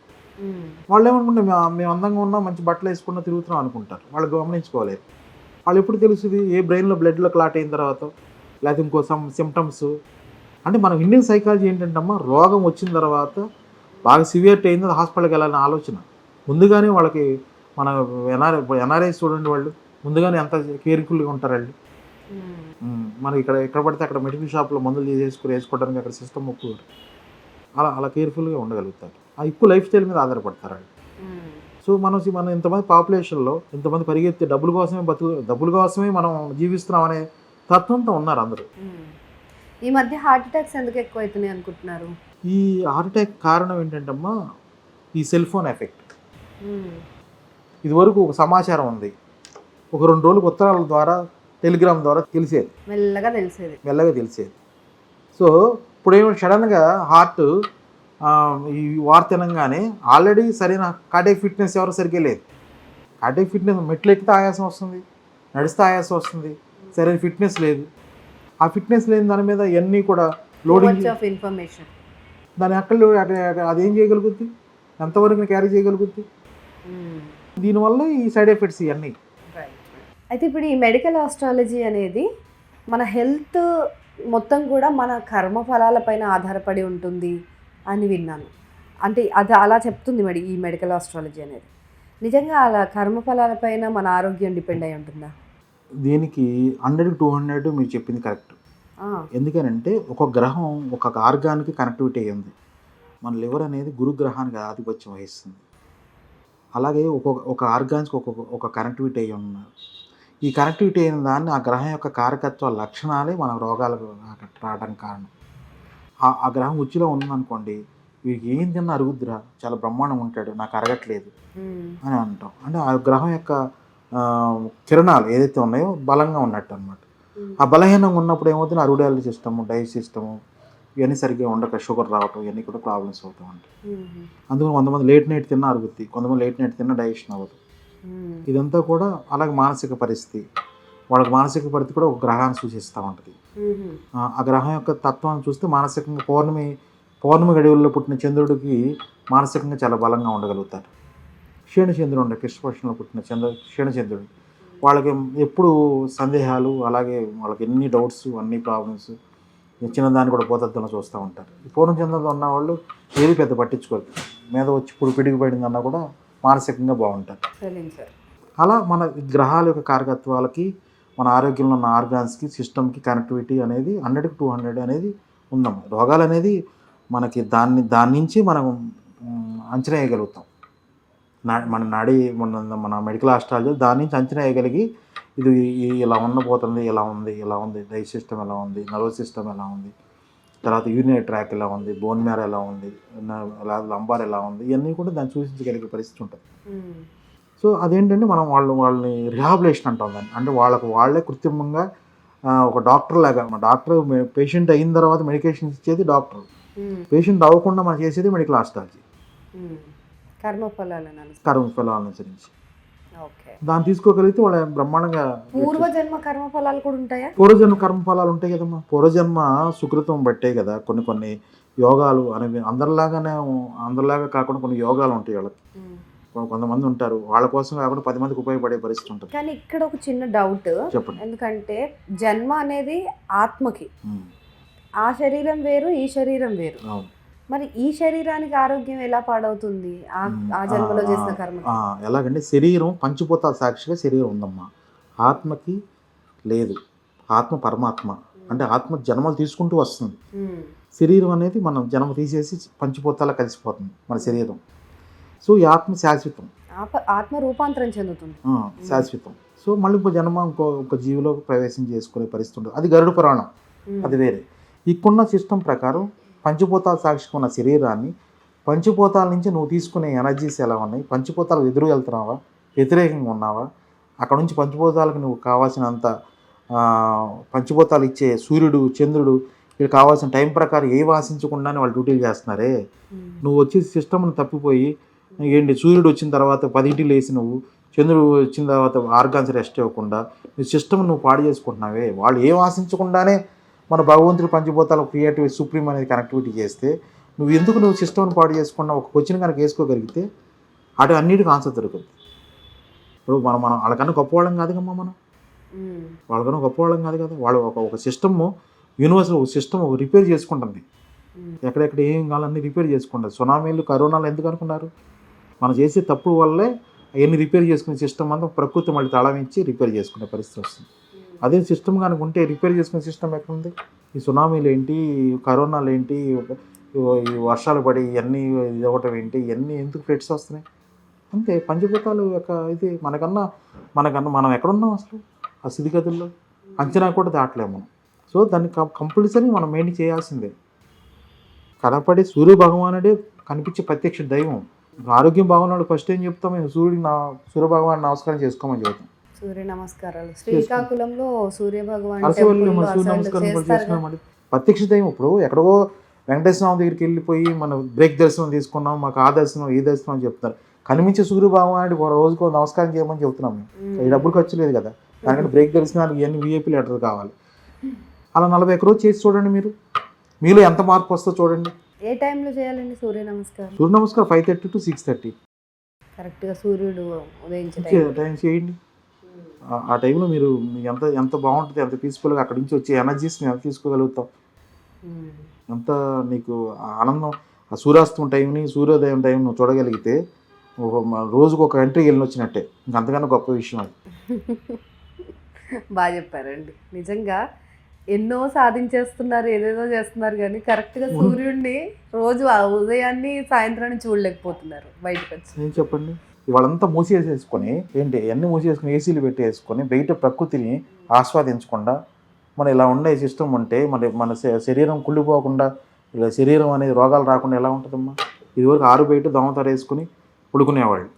వాళ్ళు ఏమనుకుంటే మేము అందంగా ఉన్నాం, మంచి బట్టలు వేసుకున్నా తిరుగుతున్నాం అనుకుంటారు. వాళ్ళు గమనించుకోలేరు. వాళ్ళు ఎప్పుడు తెలుస్తుంది ఏ బ్రెయిన్లో బ్లడ్లో క్లాట్ అయిన తర్వాత లేకపోతే ఇంకో సిమ్టమ్స్. అంటే మన ఇండియన్ సైకాలజీ ఏంటంటే అమ్మా, రోగం వచ్చిన తర్వాత బాగా సివియర్టీ అయింది హాస్పిటల్కి వెళ్ళాలని ఆలోచన. ముందుగానే వాళ్ళకి మన ఎన్ఆర్ఐస్ చూడండి, వాళ్ళు ముందుగానే ఎంత కేర్ఫుల్గా ఉంటారు వాళ్ళు. మనకి ఎక్కడ పడితే అక్కడ మెడికల్ షాప్లో మందులు వేసుకోవడానికి అక్కడ సిస్టమ్ ఒప్పుకోరు. అలా కేర్ఫుల్గా ఉండగలుగుతారు. ఎక్కువ లైఫ్ స్టైల్ మీద ఆధారపడతారు వాళ్ళు. సో మనం ఇంతమంది పాపులేషన్లో ఇంతమంది పరిగెత్తే డబ్బుల కోసమే మనం జీవిస్తున్నాం అనే తత్వంతో ఉన్నారు అందరూ. ఈ మధ్య హార్ట్ అటాక్స్ ఎందుకు ఎక్కువ అవుతున్నాయి అనుకుంటున్నారు? ఈ హార్ట్ అటాక్ కారణం ఏంటంటమ్మా, ఈ సెల్ ఫోన్ ఎఫెక్ట్. ఇదివరకు ఒక సమాచారం ఉంది, ఒక 2 రోజులకు ఉత్తరాల ద్వారా టెలిగ్రామ్ ద్వారా మెల్లగా తెలిసేది. సో ఇప్పుడు ఏమైనా సడన్గా హార్ట్ ఈ వార్త అనగానే ఆల్రెడీ సరైన కార్డియాక్ ఫిట్నెస్ ఎవరు సరిగ్గా లేదు. కార్డియాక్ ఫిట్నెస్ మెట్లు ఎక్కితే ఆయాసం వస్తుంది, నడిస్తే ఆయాసం వస్తుంది, సరైన ఫిట్నెస్ లేదు. ఆ ఫిట్నెస్ లేని దాని మీద ఇవన్నీ కూడా లోడింగ్ ఇన్ఫర్మేషన్ దాని అదేం చేయగలుగుద్ది, ఎంతవరకు క్యారీ చేయగలుగుద్ది. దీనివల్ల ఈ సైడ్ ఎఫెక్ట్స్ ఇవన్నీ. అయితే ఇప్పుడు ఈ మెడికల్ ఆస్ట్రాలజీ అనేది మన హెల్త్ మొత్తం కూడా మన కర్మఫలాలపైన ఆధారపడి ఉంటుంది అని విన్నాను. అంటే అది అలా చెప్తుంది ఈ మెడికల్ ఆస్ట్రాలజీ అనేది. నిజంగా అలా కర్మఫలాలపైన మన ఆరోగ్యం డిపెండ్ అయి ఉంటుందా? దీనికి 100-200 మీరు చెప్పింది కరెక్ట్. ఎందుకనంటే ఒక గ్రహం ఒక ఆర్గాన్కి కనెక్టివిటీ అయ్యింది. మన లివర్ అనేది గురుగ్రహానికి ఆధిపత్యం వహిస్తుంది. అలాగే ఒక ఆర్గాన్స్కి ఒక కనెక్టివిటీ అయ్యి ఉన్నారు. ఈ కనెక్టివిటీ అయిన దాన్ని ఆ గ్రహం యొక్క కారకత్వ లక్షణాలే మన రోగాలకు రావడానికి కారణం. ఆ గ్రహం ఉచ్చులో ఉందనుకోండి, వీడికి ఏం తిన్నా అరుగుద్దురా, చాలా బ్రహ్మాండంగా ఉంటాడు, నాకు అరగట్లేదు అని అంటాం. అంటే ఆ గ్రహం యొక్క కిరణాలు ఏదైతే ఉన్నాయో బలంగా ఉన్నట్టు అనమాట. ఆ బలహీనంగా ఉన్నప్పుడు ఏమవుతుంది, అరుగుదల సిస్టము, డైజెస్ట్ సిస్టము ఇవన్నీ సరిగ్గా ఉండక షుగర్ రావటం ఇవన్నీ కూడా ప్రాబ్లమ్స్ అవుతూ ఉంటాయి. అందుకని కొంతమంది లేట్ నైట్ తిన్నా అరుగుద్ది, కొంతమంది లేట్ నైట్ తిన్నా డైజెషన్ అవ్వదు. ఇదంతా కూడా అలాగే మానసిక పరిస్థితి, వాళ్ళకి మానసిక పరిస్థితి కూడా ఒక గ్రహాన్ని సూచిస్తూ ఉంటుంది. ఆ గ్రహం యొక్క తత్వాన్ని చూస్తే మానసికంగా పౌర్ణమి గడియల్లో పుట్టిన చంద్రుడికి మానసికంగా చాలా బలంగా ఉండగలుగుతారు. క్షీణచంద్రుడు ఉండే కృష్ణపక్షంలో పుట్టిన క్షీణచంద్రుడు వాళ్ళకి ఎప్పుడు సందేహాలు, అలాగే వాళ్ళకి ఎన్ని డౌట్స్, అన్ని ప్రాబ్లమ్స్, చిన్నదాన్ని కూడా పోతద్దంలో చూస్తూ ఉంటారు. ఈ పూర్ణచంద్రంలో ఉన్న వాళ్ళు ఏది పెద్ద పట్టించుకోరు, మీద వచ్చి ఇప్పుడు పిడికి పడిందన్నా కూడా మానసికంగా బాగుంటారు. అలా మన గ్రహాల యొక్క కారకత్వాలకి మన ఆరోగ్యంలో ఉన్న ఆర్గాన్స్కి సిస్టమ్కి కనెక్టివిటీ అనేది 100-200 అనేది ఉందమ్మా. రోగాలు అనేది మనకి దాని నుంచి మనం అంచనా వేయగలుగుతాం. మన మెడికల్ ఆస్ట్రాలజీ దాని నుంచి అంచనా వేయగలిగి ఇది ఇలా ఉండబోతుంది, ఇలా ఉంది డైజెస్ట్ సిస్టమ్ ఎలా ఉంది, నర్వస్ సిస్టమ్ ఎలా ఉంది, తర్వాత యూరినరీ ట్రాక్ ఎలా ఉంది, బోన్ మ్యారో ఎలా ఉంది, లంబార్ ఎలా ఉంది, ఇవన్నీ కూడా దాన్ని సూచించగలిగే పరిస్థితి ఉంటుంది. సో అదేంటంటే మనం వాళ్ళని రిహాబిలేషన్ అంటాం దాన్ని. అంటే వాళ్ళే కృత్రిమంగా ఒక డాక్టర్ లాగా, డాక్టర్ పేషెంట్ అయిన తర్వాత మెడికేషన్ ఇచ్చేది డాక్టర్, పేషెంట్ అవ్వకుండా మనం చేసేది మెడికల్ ఆస్ట్రాలజీ. కర్మఫలాలను అనుసరించి దాన్ని తీసుకోగలిగితే వాళ్ళ బ్రహ్మాండంగా. పూర్వజన్మ కర్మఫలాలు కూడా ఉంటాయా? పూర్వజన్మ కర్మఫలాలు ఉంటాయి కదమ్మా. పూర్వజన్మ సుకృతం బట్టే కదా కొన్ని యోగాలు అనేవి అందరిలాగా కాకుండా కొన్ని యోగాలు ఉంటాయి వాళ్ళకి. కొంతమంది ఉంటారు, వాళ్ళ కోసం కాకుండా 10 మందికి ఉపయోగపడే పరిస్థితి ఉంటుంది. కానీ ఇక్కడ ఒక చిన్న డౌట్, చెప్పండి. ఎందుకంటే జన్మ అనేది ఆత్మకి, ఉమ్, ఆ శరీరం వేరు ఈ శరీరం వేరు. అవును. మరి ఈ శరీరానికి ఆరోగ్యం ఎలా పాడవుతుంది ఆ జన్మలో చేసిన కర్మ? ఎలాగంటే శరీరం పంచిపోతాల సాక్షిగా శరీరం ఉందమ్మా, ఆత్మకి లేదు. ఆత్మ పరమాత్మ, అంటే ఆత్మ జన్మలు తీసుకుంటూ వస్తుంది. శరీరం అనేది మనం జన్మ తీసేసి పంచిపోతాల కలిసిపోతుంది మన శరీరం. సో ఈ ఆత్మ శాశ్వతం, ఆత్మ రూపాంతరం చెందుతుంది, శాశ్వతం. సో మళ్ళీ ఇంకో జన్మ ఇంకో జీవిలో ప్రవేశం చేసుకునే పరిస్థితి ఉంటుంది. అది గరుడ పురాణం, అది వేరే. ఇక్కడున్న సిస్టమ్ ప్రకారం పంచభూతాల సాక్షిగా ఉన్న శరీరాన్ని, పంచభూతాల నుంచి నువ్వు తీసుకునే ఎనర్జీస్ ఎలా ఉన్నాయి, పంచభూతాలకు ఎదురు వెళ్తున్నావా, వ్యతిరేకంగా ఉన్నావా, అక్కడ నుంచి పంచభూతాలకు నువ్వు కావాల్సినంత పంచభూతాలు ఇచ్చే సూర్యుడు చంద్రుడు వీళ్ళు కావాల్సిన టైం ప్రకారం ఏ ఆశించకుండానే వాళ్ళు డ్యూటీలు చేస్తున్నారే. నువ్వు వచ్చి సిస్టమ్ని తప్పిపోయి ఏంటి, సూర్యుడు వచ్చిన తర్వాత 10ంటికి లేచి నువ్వు, చంద్రుడు వచ్చిన తర్వాత ఆర్గాన్స్ రెస్ట్ ఇవ్వకుండా నీ సిస్టమ్ నువ్వు పాడు చేసుకుంటున్నావే. వాళ్ళు ఏం ఆశించకుండానే మన భగవంతుడు పంచభూతాల క్రియేటివ్ సుప్రీం అనేది కనెక్టివిటీ చేస్తే నువ్వు సిస్టమ్ని పాడు చేసుకున్నా ఒక క్వశ్చన్ కనుక వేసుకోగలిగితే అటు అన్నిటికీ ఆన్సర్ దొరుకుతుంది. ఇప్పుడు మనం వాళ్ళకన్నా గొప్పవాళ్ళం కాదుగమ్మా, వాళ్ళకన్నా గొప్పవాళ్ళం కాదు కదా. వాళ్ళు ఒక సిస్టమ్, యూనివర్సల్ ఒక సిస్టమ్ రిపేర్ చేసుకుంటుంది, ఎక్కడెక్కడ ఏం కావాలన్నీ రిపేర్ చేసుకుంటుంది. సునామీలు కరోనాలు ఎందుకు అనుకున్నారు? మనం చేసే తప్పు వల్లే అవన్నీ రిపేర్ చేసుకునే సిస్టమ్ అంతా ప్రకృతి మళ్ళీ తాళం ఇచ్చి రిపేర్ చేసుకునే పరిస్థితి వస్తుంది. అదే సిస్టమ్ కనుక ఉంటే రిపేర్ చేసుకునే సిస్టమ్ ఎక్కడుంది? ఈ సునామీలు ఏంటి, కరోనాలు ఏంటి, ఈ వర్షాలు పడి ఇవన్నీ ఇది ఒకటి ఏంటి, ఇవన్నీ ఎందుకు ఫ్లడ్స్ వస్తున్నాయి? అంతే, పంచభూతాలు యొక్క ఇది మనకన్నా మనం ఎక్కడున్నాం అసలు ఆ స్థితిగతుల్లో అంచనా కూడా దాటలేము మనం. సో దాన్ని కంపల్సరీ మనం మెయింటైన్ చేయాల్సిందే. కనపడే సూర్య భగవానుడే కనిపించే ప్రత్యక్ష దైవం. ఆరోగ్యం బాగున్నాడు ఫస్ట్ ఏం చెప్తాం, మేము సూర్య భగవాన్ నమస్కారం చేసుకోమని చెబుతాం. సూర్య నమస్కారాలు శ్రీకాకుళంలో సూర్య భగవాన్ సూర్య నమస్కారం చేసుకున్నాం. ప్రత్యక్ష దైవం. ఇప్పుడు ఎక్కడో వెంకటేశ్వర స్వామి దగ్గరికి వెళ్ళిపోయి మనం బ్రేక్ దర్శనం తీసుకున్నాం, మాకు ఆ దర్శనం ఈ దర్శనం అని చెప్తారు. కనిపించే సూర్య భగవానుడికి రోజుకో నమస్కారం చేయమని చెప్తున్నాం మేము. ఈ డబ్బులు ఖర్చు లేదు కదా, దానికంటే బ్రేక్ దర్శనానికి ఎన్ని విఐపీ లెటర్ కావాలి. అలా 41 రోజు చేసి చూడండి, మీలో ఎంత మార్పు వస్తుందో చూడండి. ఏ టైంలో చేయాలండి సూర్య నమస్కారం? 5:30 to 6:30 కరెక్ట్గా సూర్యుడు ఉదయించే టైం చేయండి. ఆ టైంలో మీరు ఎంత బాగుంటుంది, ఎంత పీస్ఫుల్గా అక్కడి నుంచి వచ్చే ఎనర్జీస్ని ఎంత తీసుకోగలుగుతాం, ఎంత నీకు ఆనందం. ఆ సూర్యాస్తం టైంని సూర్యోదయం టైం నువ్వు చూడగలిగితే రోజుకు ఒక ఎంట్రీ వెళ్ళి వచ్చినట్టే. ఇంకంతకన్నా గొప్ప విషయం అది. బాగా చెప్పారండి. నిజంగా ఎన్నో సాధించేస్తున్నారు, ఏదేదో చేస్తున్నారు, కానీ కరెక్ట్గా సూర్యుడిని రోజు ఆ ఉదయాన్ని సాయంత్రాన్ని చూడలేకపోతున్నారు బయటకు వచ్చి. ఏం చెప్పండి, ఇవాళంతా మూసేసేసుకొని ఏంటి అన్నీ మూసేసుకొని ఏసీలు పెట్టేసుకొని బయట ప్రకృతిని ఆస్వాదించకుండా మన ఇలా ఉండే సిస్టమ్ ఉంటే మన శరీరం కుళ్ళిపోకుండా, ఇలా శరీరం అనేది రోగాలు రాకుండా ఎలా ఉంటుందమ్మా? ఇదివరకు ఆరు బయట దోమతారు వేసుకుని పడుకునేవాళ్ళు.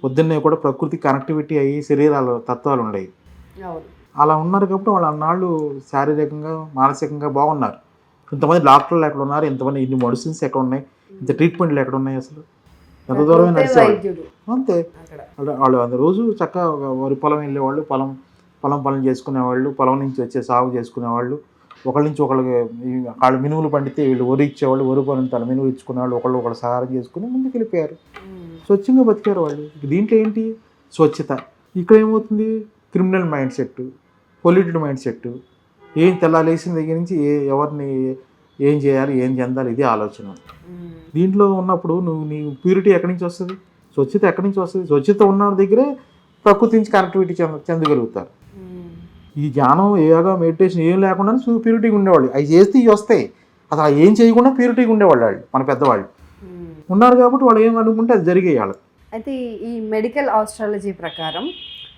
పొద్దున్నే కూడా ప్రకృతి కనెక్టివిటీ అయ్యి శరీరాలు తత్వాలు ఉండేవి. అలా ఉన్నారు కాబట్టి వాళ్ళు అన్నాళ్ళు శారీరకంగా మానసికంగా బాగున్నారు. ఇంతమంది డాక్టర్లు ఎక్కడ ఉన్నారు, ఇంతమంది ఇన్ని మెడిసిన్స్ ఎక్కడ ఉన్నాయి, ఇంత ట్రీట్మెంట్లు ఎక్కడ ఉన్నాయి, అసలు ఎంత దూరమే నడిచేవాళ్ళు. అంతే, వాళ్ళు అంత రోజు చక్కగా వరి పొలం వెళ్ళేవాళ్ళు, పొలం చేసుకునేవాళ్ళు, పొలం నుంచి వచ్చే సాగు చేసుకునేవాళ్ళు, ఒకళ్ళ నుంచి ఒకళ్ళకి వాళ్ళు మినుములు పండితే వీళ్ళు వరి ఇచ్చేవాళ్ళు, వరి పొలం తల మినుములు ఇచ్చుకునేవాళ్ళు, ఒకళ్ళు సహారం చేసుకుని ముందుకు వెళ్ళిపోయారు, స్వచ్ఛంగా బతికారు వాళ్ళు. దీంట్లో ఏంటి స్వచ్ఛత? ఇక్కడ ఏమవుతుంది, criminal mind set, polluted mind set. ఏం తెల్లాలేసిన దగ్గర నుంచి ఎవరిని ఏం చేయాలి, ఏం చెందాలి, ఇది ఆలోచన. దీంట్లో ఉన్నప్పుడు నీ ప్యూరిటీ ఎక్కడి నుంచి వస్తుంది, స్వచ్ఛత ఎక్కడి నుంచి వస్తుంది? స్వచ్ఛత ఉన్న దగ్గరే ప్రకృతి నుంచి కనెక్టివిటీ చెందగలుగుతారు. ఈ ధ్యానం యోగా మెడిటేషన్ ఏం లేకుండా ప్యూరిటీగా ఉండేవాళ్ళు. అవి చేస్తే ఇవి వస్తాయి. అసలు ఏం చేయకుండా ప్యూరిటీగా ఉండేవాళ్ళు వాళ్ళు, మన పెద్దవాళ్ళు ఉన్నారు కాబట్టి వాళ్ళు ఏం అనుకుంటే అది జరిగేయాలి. అయితే ఈ మెడికల్ ఆస్ట్రాలజీ ప్రకారం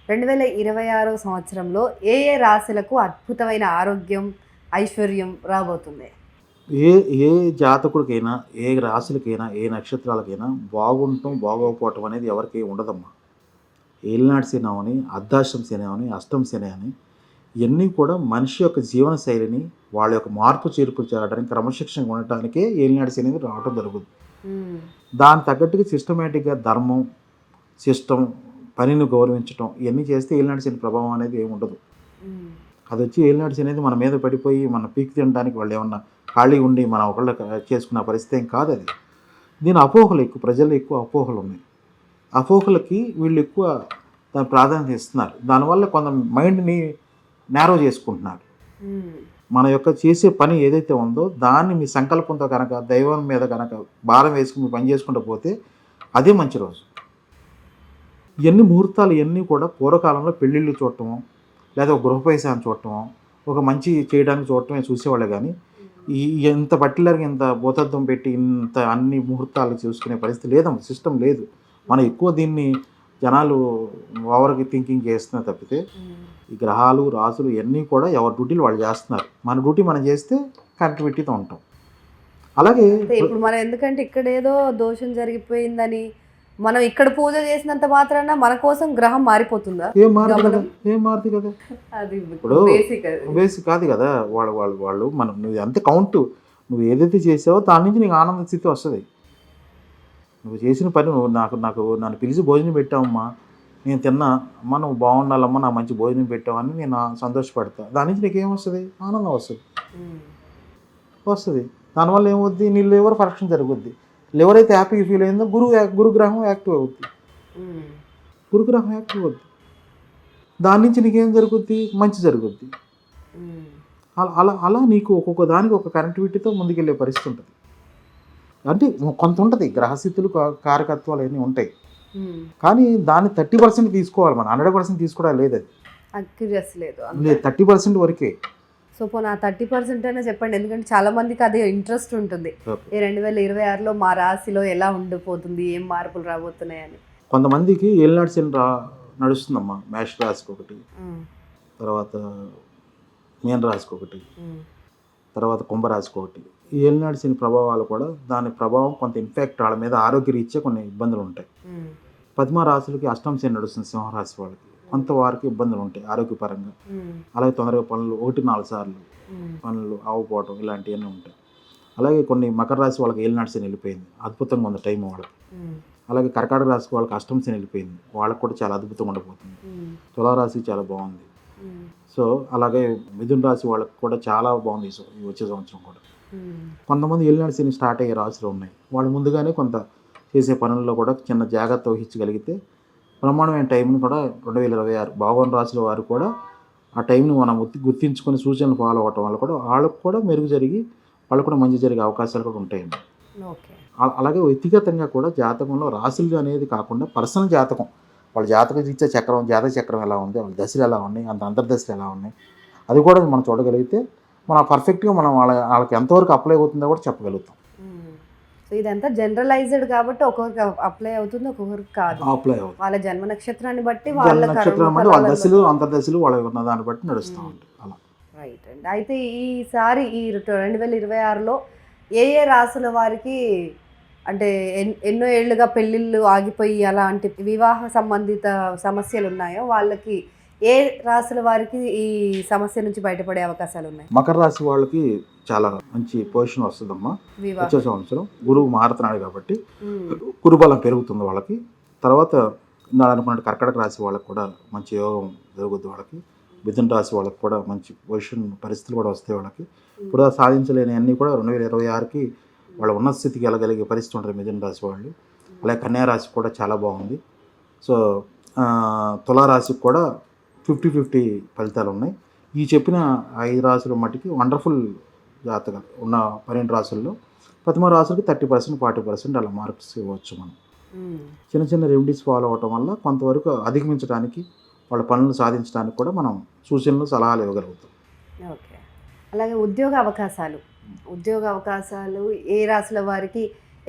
2026 సంవత్సరంలో ఏ రాశులకు అద్భుతమైన ఆరోగ్యం ఐశ్వర్యం రాబోతుంది? ఏ జాతకుడికైనా, ఏ రాశులకైనా, ఏ నక్షత్రాలకైనా బాగుంటాం బాగోకపోవటం అనేది ఎవరికి ఉండదమ్మా. ఏలినాటి శని అని, అర్ధాష్టం శని అని, అష్టం శని అని, ఇవన్నీ కూడా మనిషి యొక్క జీవన శైలిని వాళ్ళ యొక్క మార్పు చేర్పులు చేయడానికి, క్రమశిక్షణ ఉండటానికే ఏలినాటి శని అనేది రావటం జరుగుతుంది. దాని తగ్గట్టుగా సిస్టమేటిక్గా ధర్మం, సిస్టమ్, పనిని గౌరవించడం ఇవన్నీ చేస్తే ఏలినాటి శని ప్రభావం అనేది ఏమి ఉండదు. అది వచ్చి ఏలినాటి శని అనేది మన మీద పడిపోయి మన పీక్ తినడానికి వాళ్ళు ఏమన్నా ఖాళీ ఉండి మన ఒకళ్ళు చేసుకున్న పరిస్థితి ఏం కాదు అది. దీని అపోహలు ఎక్కువ, ప్రజల్లో ఎక్కువ అపోహలు ఉన్నాయి. అపోహలకి వీళ్ళు ఎక్కువ దాని ప్రాధాన్యత ఇస్తున్నారు. దానివల్ల కొంత మైండ్ని నేరో చేసుకుంటున్నారు. మన యొక్క చేసే పని ఏదైతే ఉందో దాన్ని మీ సంకల్పంతో కనుక దైవం మీద కనుక భారం వేసుకుని మీరు పని చేసుకుంటూ పోతే అదే మంచి రోజు. ఇవన్నీ ముహూర్తాలు ఇవన్నీ కూడా పూర్వకాలంలో పెళ్ళిళ్ళు చూడటము, లేదా ఒక గృహప్రవేశాన్ని చూడటము, ఒక మంచి చేయడానికి చూడటమే చూసేవాళ్ళే. కానీ ఈ ఇంత పర్టికులర్గా ఇంత భూతత్వం పెట్టి ఇంత అన్ని ముహూర్తాలు చూసుకునే పరిస్థితి లేదమ్మా, సిస్టమ్ లేదు. మనం ఎక్కువ దీన్ని జనాలు ఓవర్గా థింకింగ్ చేస్తున్నారు తప్పితే ఈ గ్రహాలు రాసులు ఇవన్నీ కూడా ఎవరి డ్యూటీలు వాళ్ళు చేస్తున్నారు. మన డ్యూటీ మనం చేస్తే కనెక్టివిటీతో ఉంటాం. అలాగే ఇప్పుడు మనం ఎందుకంటే ఇక్కడ ఏదో దోషం జరిగిపోయిందని మనం ఇక్కడ పూజ చేసినంత మాత్రాన మన కోసం గ్రహం మారిపోతుందా? ఏం మారుతుంది కదా. అది ఇప్పుడు బేసిక్ కాదు కదా. వాళ్ళు మనం నువ్వు అంతే కౌంట్, నువ్వు ఏదైతే చేసావో దాని నుంచి నీకు ఆనంద స్థితి వస్తుంది. నువ్వు చేసిన పని నువ్వు నన్ను పిలిచి భోజనం పెట్టావమ్మా, నేను తిన్నా, అమ్మ నువ్వు బాగుండాలమ్మా, నాకు మంచి భోజనం పెట్టావని నేను సంతోషపడతా. దాని నుంచి నీకేం వస్తుంది? ఆనందం వస్తుంది. దానివల్ల ఏమవుద్ది? నీ లివర్ ఫంక్షన్ జరుగుద్ది. లివర్ అయితే హ్యాపీగా ఫీల్ అయిందో గురుగ్రహం యాక్టివ్ అవుద్ది. గురుగ్రహం యాక్టివ్ అవుద్ది. దాని నుంచి నీకేం జరుగుద్ది? మంచి జరుగుద్ది. అలా నీకు ఒక్కొక్క దానికి ఒక కనెక్టివిటీతో ముందుకెళ్ళే పరిస్థితి ఉంటుంది. అంటే కొంత ఉంటుంది, గ్రహస్థితులు కారకత్వాలు అన్నీ ఉంటాయి. కానీ దాన్ని 30% తీసుకోవాలి, మనం 100% తీసుకోవడం లేదు. అది లేదు, 30% వరకే. సో పోనీ ఆ 30% అయినా చెప్పండి, ఎందుకంటే చాలా మందికి అదే ఇంట్రెస్ట్ ఉంటుంది. 2026లో మా రాశిలో ఎలా ఉండిపోతుంది, ఏం మార్పులు రాబోతున్నాయని. కొంతమందికి ఏలినాటి శని నడుస్తుందమ్మా. మేష రాశికి ఒకటి, తర్వాత మీన రాశికి ఒకటి, తర్వాత కుంభరాశికి ఒకటి. ఈ ఏలినాటి శని ప్రభావాలు కూడా దాని ప్రభావం కొంత ఇన్ఫెక్ట్ వాళ్ళ మీద ఆరోగ్యరీత్యా కొన్ని ఇబ్బందులు ఉంటాయి. 10 రాశులకి అష్టమ శని నడుస్తుంది. సింహరాశి వాళ్ళకి కొంత వారికి ఇబ్బందులు ఉంటాయి ఆరోగ్యపరంగా. అలాగే తొందరగా పనులు 1-4 సార్లు పనులు ఆగిపోవటం ఇలాంటివన్నీ ఉంటాయి. అలాగే కొన్ని మకర రాశి వాళ్ళకి ఏలినాటి శని వెళ్ళిపోయింది, అద్భుతంగా ఉంది టైం వాళ్ళకి. అలాగే కర్కాటక రాశి వాళ్ళకి అష్టమ శని వెళ్ళిపోయింది, వాళ్ళకి కూడా చాలా అద్భుతంగా ఉండబోతుంది. తులారాశి చాలా బాగుంది. సో అలాగే మిథున రాశి వాళ్ళకి కూడా చాలా బాగుంది ఈ వచ్చే సంవత్సరం కూడా. కొంతమంది ఏలినాటి శని స్టార్ట్ అయ్యే రాశులు ఉన్నాయి. వాళ్ళు ముందుగానే కొంత చేసే పనుల్లో కూడా చిన్న జాగ్రత్త వహించగలిగితే బ్రహ్మాండమైన టైంని కూడా 2026 బాగున్న రాశుల వారు కూడా ఆ టైంని మనం గుర్తించుకొని సూచనలు ఫాలో అవటం వల్ల కూడా వాళ్ళకు కూడా మెరుగు జరిగి వాళ్ళకు కూడా మంచి జరిగే అవకాశాలు కూడా ఉంటాయండి. అలాగే వ్యక్తిగతంగా కూడా జాతకంలో రాశులు అనేది కాకుండా పర్సనల్ జాతకం, వాళ్ళ జాతక రీత్యా జాతక చక్రం ఎలా ఉంది, వాళ్ళ దశలు ఎలా ఉన్నాయి, అంతర్దశలు ఎలా ఉన్నాయి, అది కూడా మనం చూడగలిగితే మనం పర్ఫెక్ట్గా మనం వాళ్ళకి ఎంతవరకు అప్లై అవుతుందో కూడా చెప్పగలుగుతాం. సో ఇదంతా జనరలైజ్డ్ కాబట్టి ఒక్కొక్కరికి అప్లై అవుతుంది, ఒక్కొక్కరికి కాదు. అప్లై అవుతుంది వాళ్ళ జన్మ నక్షత్రాన్ని బట్టి వాళ్ళ దశలు అంతర్దశలు వాళ్ళ ఉన్న దాన్ని బట్టి నడుస్తూ ఉంటాయి. అలా రైట్ అండి. అయితే ఈసారి ఈ 2026లో ఏ రాశుల వారికి అంటే ఎన్నో ఏళ్ళుగా పెళ్ళిళ్ళు ఆగిపోయి అలాంటి వివాహ సంబంధిత సమస్యలు ఉన్నాయో వాళ్ళకి ఏ రాశుల వారికి ఈ సమస్య నుంచి బయటపడే అవకాశాలు ఉన్నాయి? మకర రాశి వాళ్ళకి చాలా మంచి పొజిషన్ వస్తుందమ్మా వచ్చే సంవత్సరం. గురువు మారుతున్నాడు కాబట్టి గురుబలం పెరుగుతుంది వాళ్ళకి. తర్వాత ఇందాక అనుకున్నట్టు కర్కాటక రాశి వాళ్ళకి కూడా మంచి యోగం జరుగుద్ది వాళ్ళకి. మిథున రాశి వాళ్ళకి కూడా మంచి పొజిషన్ పరిస్థితులు కూడా వస్తాయి వాళ్ళకి. ఇప్పుడు సాధించలేని అన్నీ కూడా 2026కి వాళ్ళ ఉన్నత స్థితికి వెళ్ళగలిగే పరిస్థితి ఉంటుంది మిథున రాశి వాళ్ళు. అలాగే కన్యా రాశి కూడా చాలా బాగుంది. సో తులారాశికి కూడా 50-50 ఫలితాలు ఉన్నాయి. ఈ చెప్పిన 5 రాశుల మట్టికి వండర్ఫుల్ జాతకాలు ఉన్న 12 రాశుల్లో 10 రాశులకి 30%, 40% అలా మార్క్స్ ఇవ్వచ్చు. మనం చిన్న చిన్న రెమెడీస్ ఫాలో అవటం వల్ల కొంతవరకు అధిగమించడానికి వాళ్ళ పనులను సాధించడానికి కూడా మనం సూచనలు సలహాలు ఇవ్వగలుగుతాం. ఓకే. అలాగే ఉద్యోగ అవకాశాలు ఏ రాశుల వారికి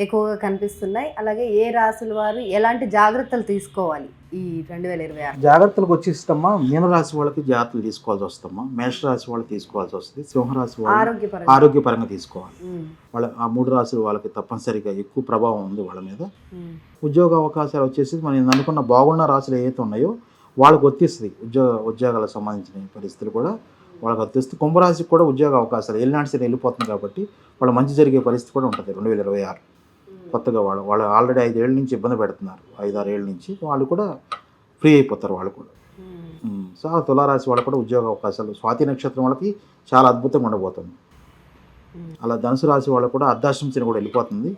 ఎక్కువగా కనిపిస్తున్నాయి, అలాగే ఏ రాశుల వారు ఎలాంటి జాగ్రత్తలు తీసుకోవాలి ఈ 2026? జాగ్రత్తలకు వచ్చేస్తమ్మా మీనరాశి వాళ్ళకి జాగ్రత్తలు తీసుకోవాల్సి వస్తమ్మా. మేషరాశి వాళ్ళు తీసుకోవాల్సి వస్తుంది. సింహరాశి వాళ్ళు ఆరోగ్యపరంగా తీసుకోవాలి. వాళ్ళ ఆ 3 రాశులు వాళ్ళకి తప్పనిసరిగా ఎక్కువ ప్రభావం ఉంది వాళ్ళ మీద. ఉద్యోగ అవకాశాలు వచ్చేసి మనం అనుకున్న బాగున్న రాశులు ఏవైతే ఉన్నాయో వాళ్ళకి వర్తిస్తుంది. ఉద్యోగాలకు సంబంధించిన పరిస్థితులు కూడా వాళ్ళకి వర్తిస్తుంది. కుంభరాశికి కూడా ఉద్యోగ అవకాశాలు ఏలినాటి శని వెళ్ళిపోతుంది కాబట్టి వాళ్ళ మంచి జరిగే పరిస్థితి కూడా ఉంటుంది 2026. కొత్తగా వాళ్ళు ఆల్రెడీ 5 ఏళ్ళ నుంచి ఇబ్బంది పెడుతున్నారు, 5-6 ఏళ్ళ నుంచి వాళ్ళు కూడా ఫ్రీ అయిపోతారు వాళ్ళు కూడా. సో ఆ తులారాశి వాళ్ళకు కూడా ఉద్యోగ అవకాశాలు స్వాతి నక్షత్రం వాళ్ళకి చాలా అద్భుతంగా ఉండబోతుంది. అలా ధనుసు రాశి వాళ్ళకు కూడా అర్ధాష్టమ శని కూడా వెళ్ళిపోతుంది.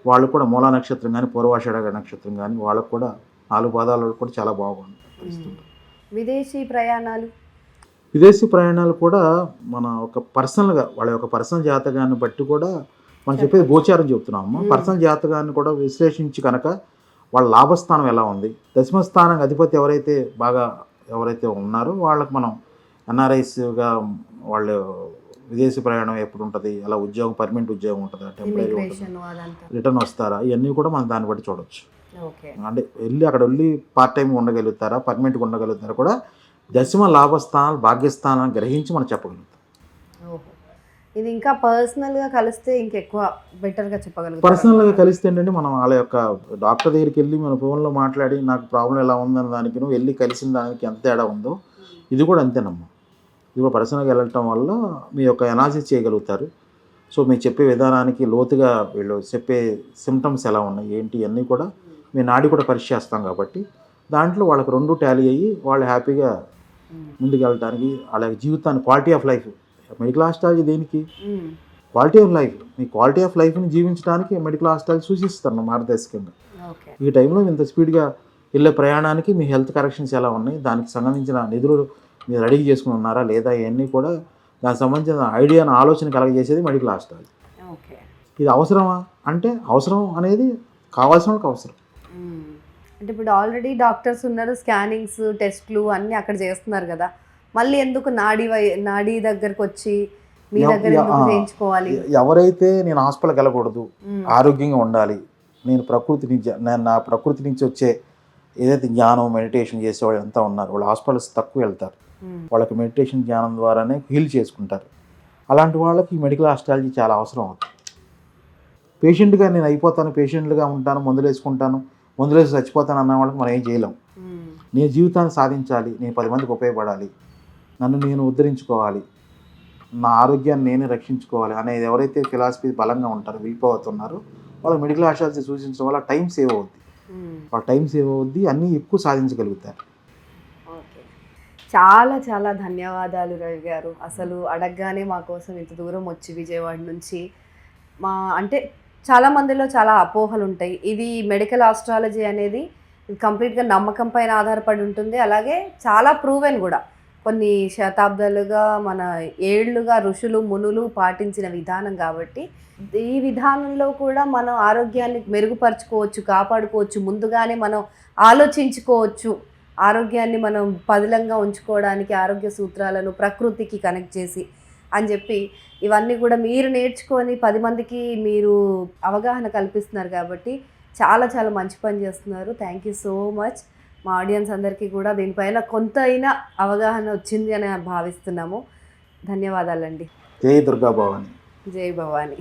వాళ్ళు కూడా మూలా నక్షత్రం కానీ పూర్వాషాఢ నక్షత్రం కానీ వాళ్ళకు కూడా 4 పాదాలు కూడా చాలా బాగుంటుంది. విదేశీ ప్రయాణాలు? విదేశీ ప్రయాణాలు కూడా మన ఒక పర్సనల్గా వాళ్ళ యొక్క పర్సనల్ జాతకాన్ని బట్టి కూడా మనం చెప్పేది గోచారం చెప్తున్నాము. పర్సనల్ జాతకాన్ని కూడా విశ్లేషించి కనుక వాళ్ళ లాభస్థానం ఎలా ఉంది, దశమస్థానం అధిపతి ఎవరైతే ఉన్నారో వాళ్ళకి మనం ఎన్ఆర్ఐస్గా వాళ్ళు విదేశీ ప్రయాణం ఎప్పుడు ఉంటుంది, అలా ఉద్యోగం పర్మనెంట్ ఉద్యోగం ఉంటుందా, టెంపరీ రిటర్న్ వస్తారా, ఇవన్నీ కూడా మనం దాన్ని బట్టి చూడవచ్చు. అంటే అక్కడ వెళ్ళి పార్ట్ టైం ఉండగలుగుతారా, పర్మనెంట్గా ఉండగలుగుతారా కూడా దశమ లాభస్థానాలు భాగ్యస్థానాన్ని గ్రహించి మనం చెప్పగలుగుతాం. ఇది ఇంకా పర్సనల్గా కలిస్తే ఇంకెక్కువ బెటర్గా చెప్పగలుగుతాం. పర్సనల్గా కలిస్తే ఏంటంటే మనం వాళ్ళ యొక్క డాక్టర్ దగ్గరికి వెళ్ళి మన ఫోన్లో మాట్లాడి నాకు ప్రాబ్లం ఎలా ఉందన్న దానికి నువ్వు వెళ్ళి కలిసిన దానికి ఎంత తేడా ఉందో ఇది కూడా అంతేనమ్మా. ఇది కూడా పర్సనల్గా వెళ్ళటం వల్ల మీ యొక్క అనాలిసిస్ చేయగలుగుతారు. సో మీరు చెప్పే విధానానికి లోతుగా వీళ్ళు చెప్పే సిమ్టమ్స్ ఎలా ఉన్నాయి ఏంటి అన్నీ కూడా మీ నాడి కూడా పరీక్ష చేస్తాం కాబట్టి దాంట్లో వాళ్ళకి 2 టాలీ అయ్యి వాళ్ళు హ్యాపీగా ముందుకు వెళ్ళడానికి వాళ్ళ జీవితాన్ని quality of life. Medical astrology దేనికి? Quality of life. మీ క్వాలిటీ ఆఫ్ లైఫ్ని జీవించడానికి మెడికల్ ఆస్ట్రాలజీ సూచిస్తాను మార్గదర్శకంగా. ఈ టైంలో ఇంత స్పీడ్గా వెళ్ళే ప్రయాణానికి మీ హెల్త్ కరెక్షన్స్ ఎలా ఉన్నాయి, దానికి సంబంధించిన నిధులు మీరు రెడీ చేసుకుని ఉన్నారా లేదా, ఇవన్నీ కూడా దానికి సంబంధించిన ఐడియాను ఆలోచన కలగజేసేది మెడికల్ ఆస్ట్రాలజీ. ఇది అవసరమా అంటే అవసరం అనేది కావాల్సిన వాళ్ళకి అవసరం. అంటే ఇప్పుడు ఆల్రెడీ డాక్టర్స్ ఉన్నారు, స్కానింగ్స్ టెస్ట్లు అన్నీ అక్కడ చేస్తున్నారు కదా, మళ్ళీ ఎందుకు నాడీ దగ్గరకు వచ్చి మీ దగ్గర ఎందుకు చేయించుకోవాలి? ఎవరైతే నేను హాస్పిటల్కి వెళ్ళకూడదు, ఆరోగ్యంగా ఉండాలి, నేను నా ప్రకృతి నుంచి వచ్చే ఏదైతే జ్ఞానం మెడిటేషన్ చేసేవాళ్ళు ఎంత ఉన్నారు వాళ్ళు హాస్పిటల్స్ తక్కువ వెళ్తారు, వాళ్ళకి మెడిటేషన్ జ్ఞానం ద్వారానే హీల్ చేసుకుంటారు. అలాంటి వాళ్ళకి మెడికల్ ఆస్ట్రాలజీ చాలా అవసరం అవుతుంది. పేషెంట్గా నేను అయిపోతాను, పేషెంట్గా ఉంటాను, మందులు వేసి చచ్చిపోతాను అన్న వాళ్ళకి మనం ఏం చేయలేం. నేను జీవితాన్ని సాధించాలి, నేను 10 మందికి ఉపయోగపడాలి, నన్ను నేను ఉద్ధరించుకోవాలి, నా ఆరోగ్యాన్ని నేనే రక్షించుకోవాలి అనేది ఎవరైతే ఫిలాసఫీ బలంగా ఉంటారో వెళ్ళిపోతున్నారో వాళ్ళకి మెడికల్ ఆస్ట్రాలజీ సూచించడం వల్ల టైం సేవ్ అవుద్ది. వాళ్ళ టైం సేవ్ అవుద్ది, అన్నీ ఎక్కువ సాధించగలుగుతారు. చాలా చాలా ధన్యవాదాలు రవి గారు. అసలు అడగగానే మా కోసం ఇంత దూరం వచ్చి విజయవాడ నుంచి అంటే చాలా మందిలో చాలా అపోహలు ఉంటాయి. ఇది మెడికల్ ఆస్ట్రాలజీ అనేది కంప్లీట్గా నమ్మకం పైన ఆధారపడి ఉంటుంది. అలాగే చాలా ప్రూవెన్ కూడా, కొన్ని శతాబ్దాలుగా మన ఏళ్లుగా ఋషులు మునులు పాటించిన విధానం కాబట్టి ఈ విధానంలో కూడా మనం ఆరోగ్యాన్ని మెరుగుపరచుకోవచ్చు, కాపాడుకోవచ్చు, ముందుగానే మనం ఆలోచించుకోవచ్చు, ఆరోగ్యాన్ని మనం పదిలంగా ఉంచుకోవడానికి ఆరోగ్య సూత్రాలను ప్రకృతికి కనెక్ట్ చేసి అని చెప్పి ఇవన్నీ కూడా మీరు నేర్చుకొని 10 మందికి మీరు అవగాహన కల్పిస్తున్నారు కాబట్టి చాలా చాలా మంచి పని చేస్తున్నారు. Thank you so much. మా ఆడియన్స్ అందరికీ కూడా దీనిపైన కొంత అయినా అవగాహన వచ్చింది అని భావిస్తున్నాము. ధన్యవాదాలండి. జై దుర్గా భవాని. జై భవాని.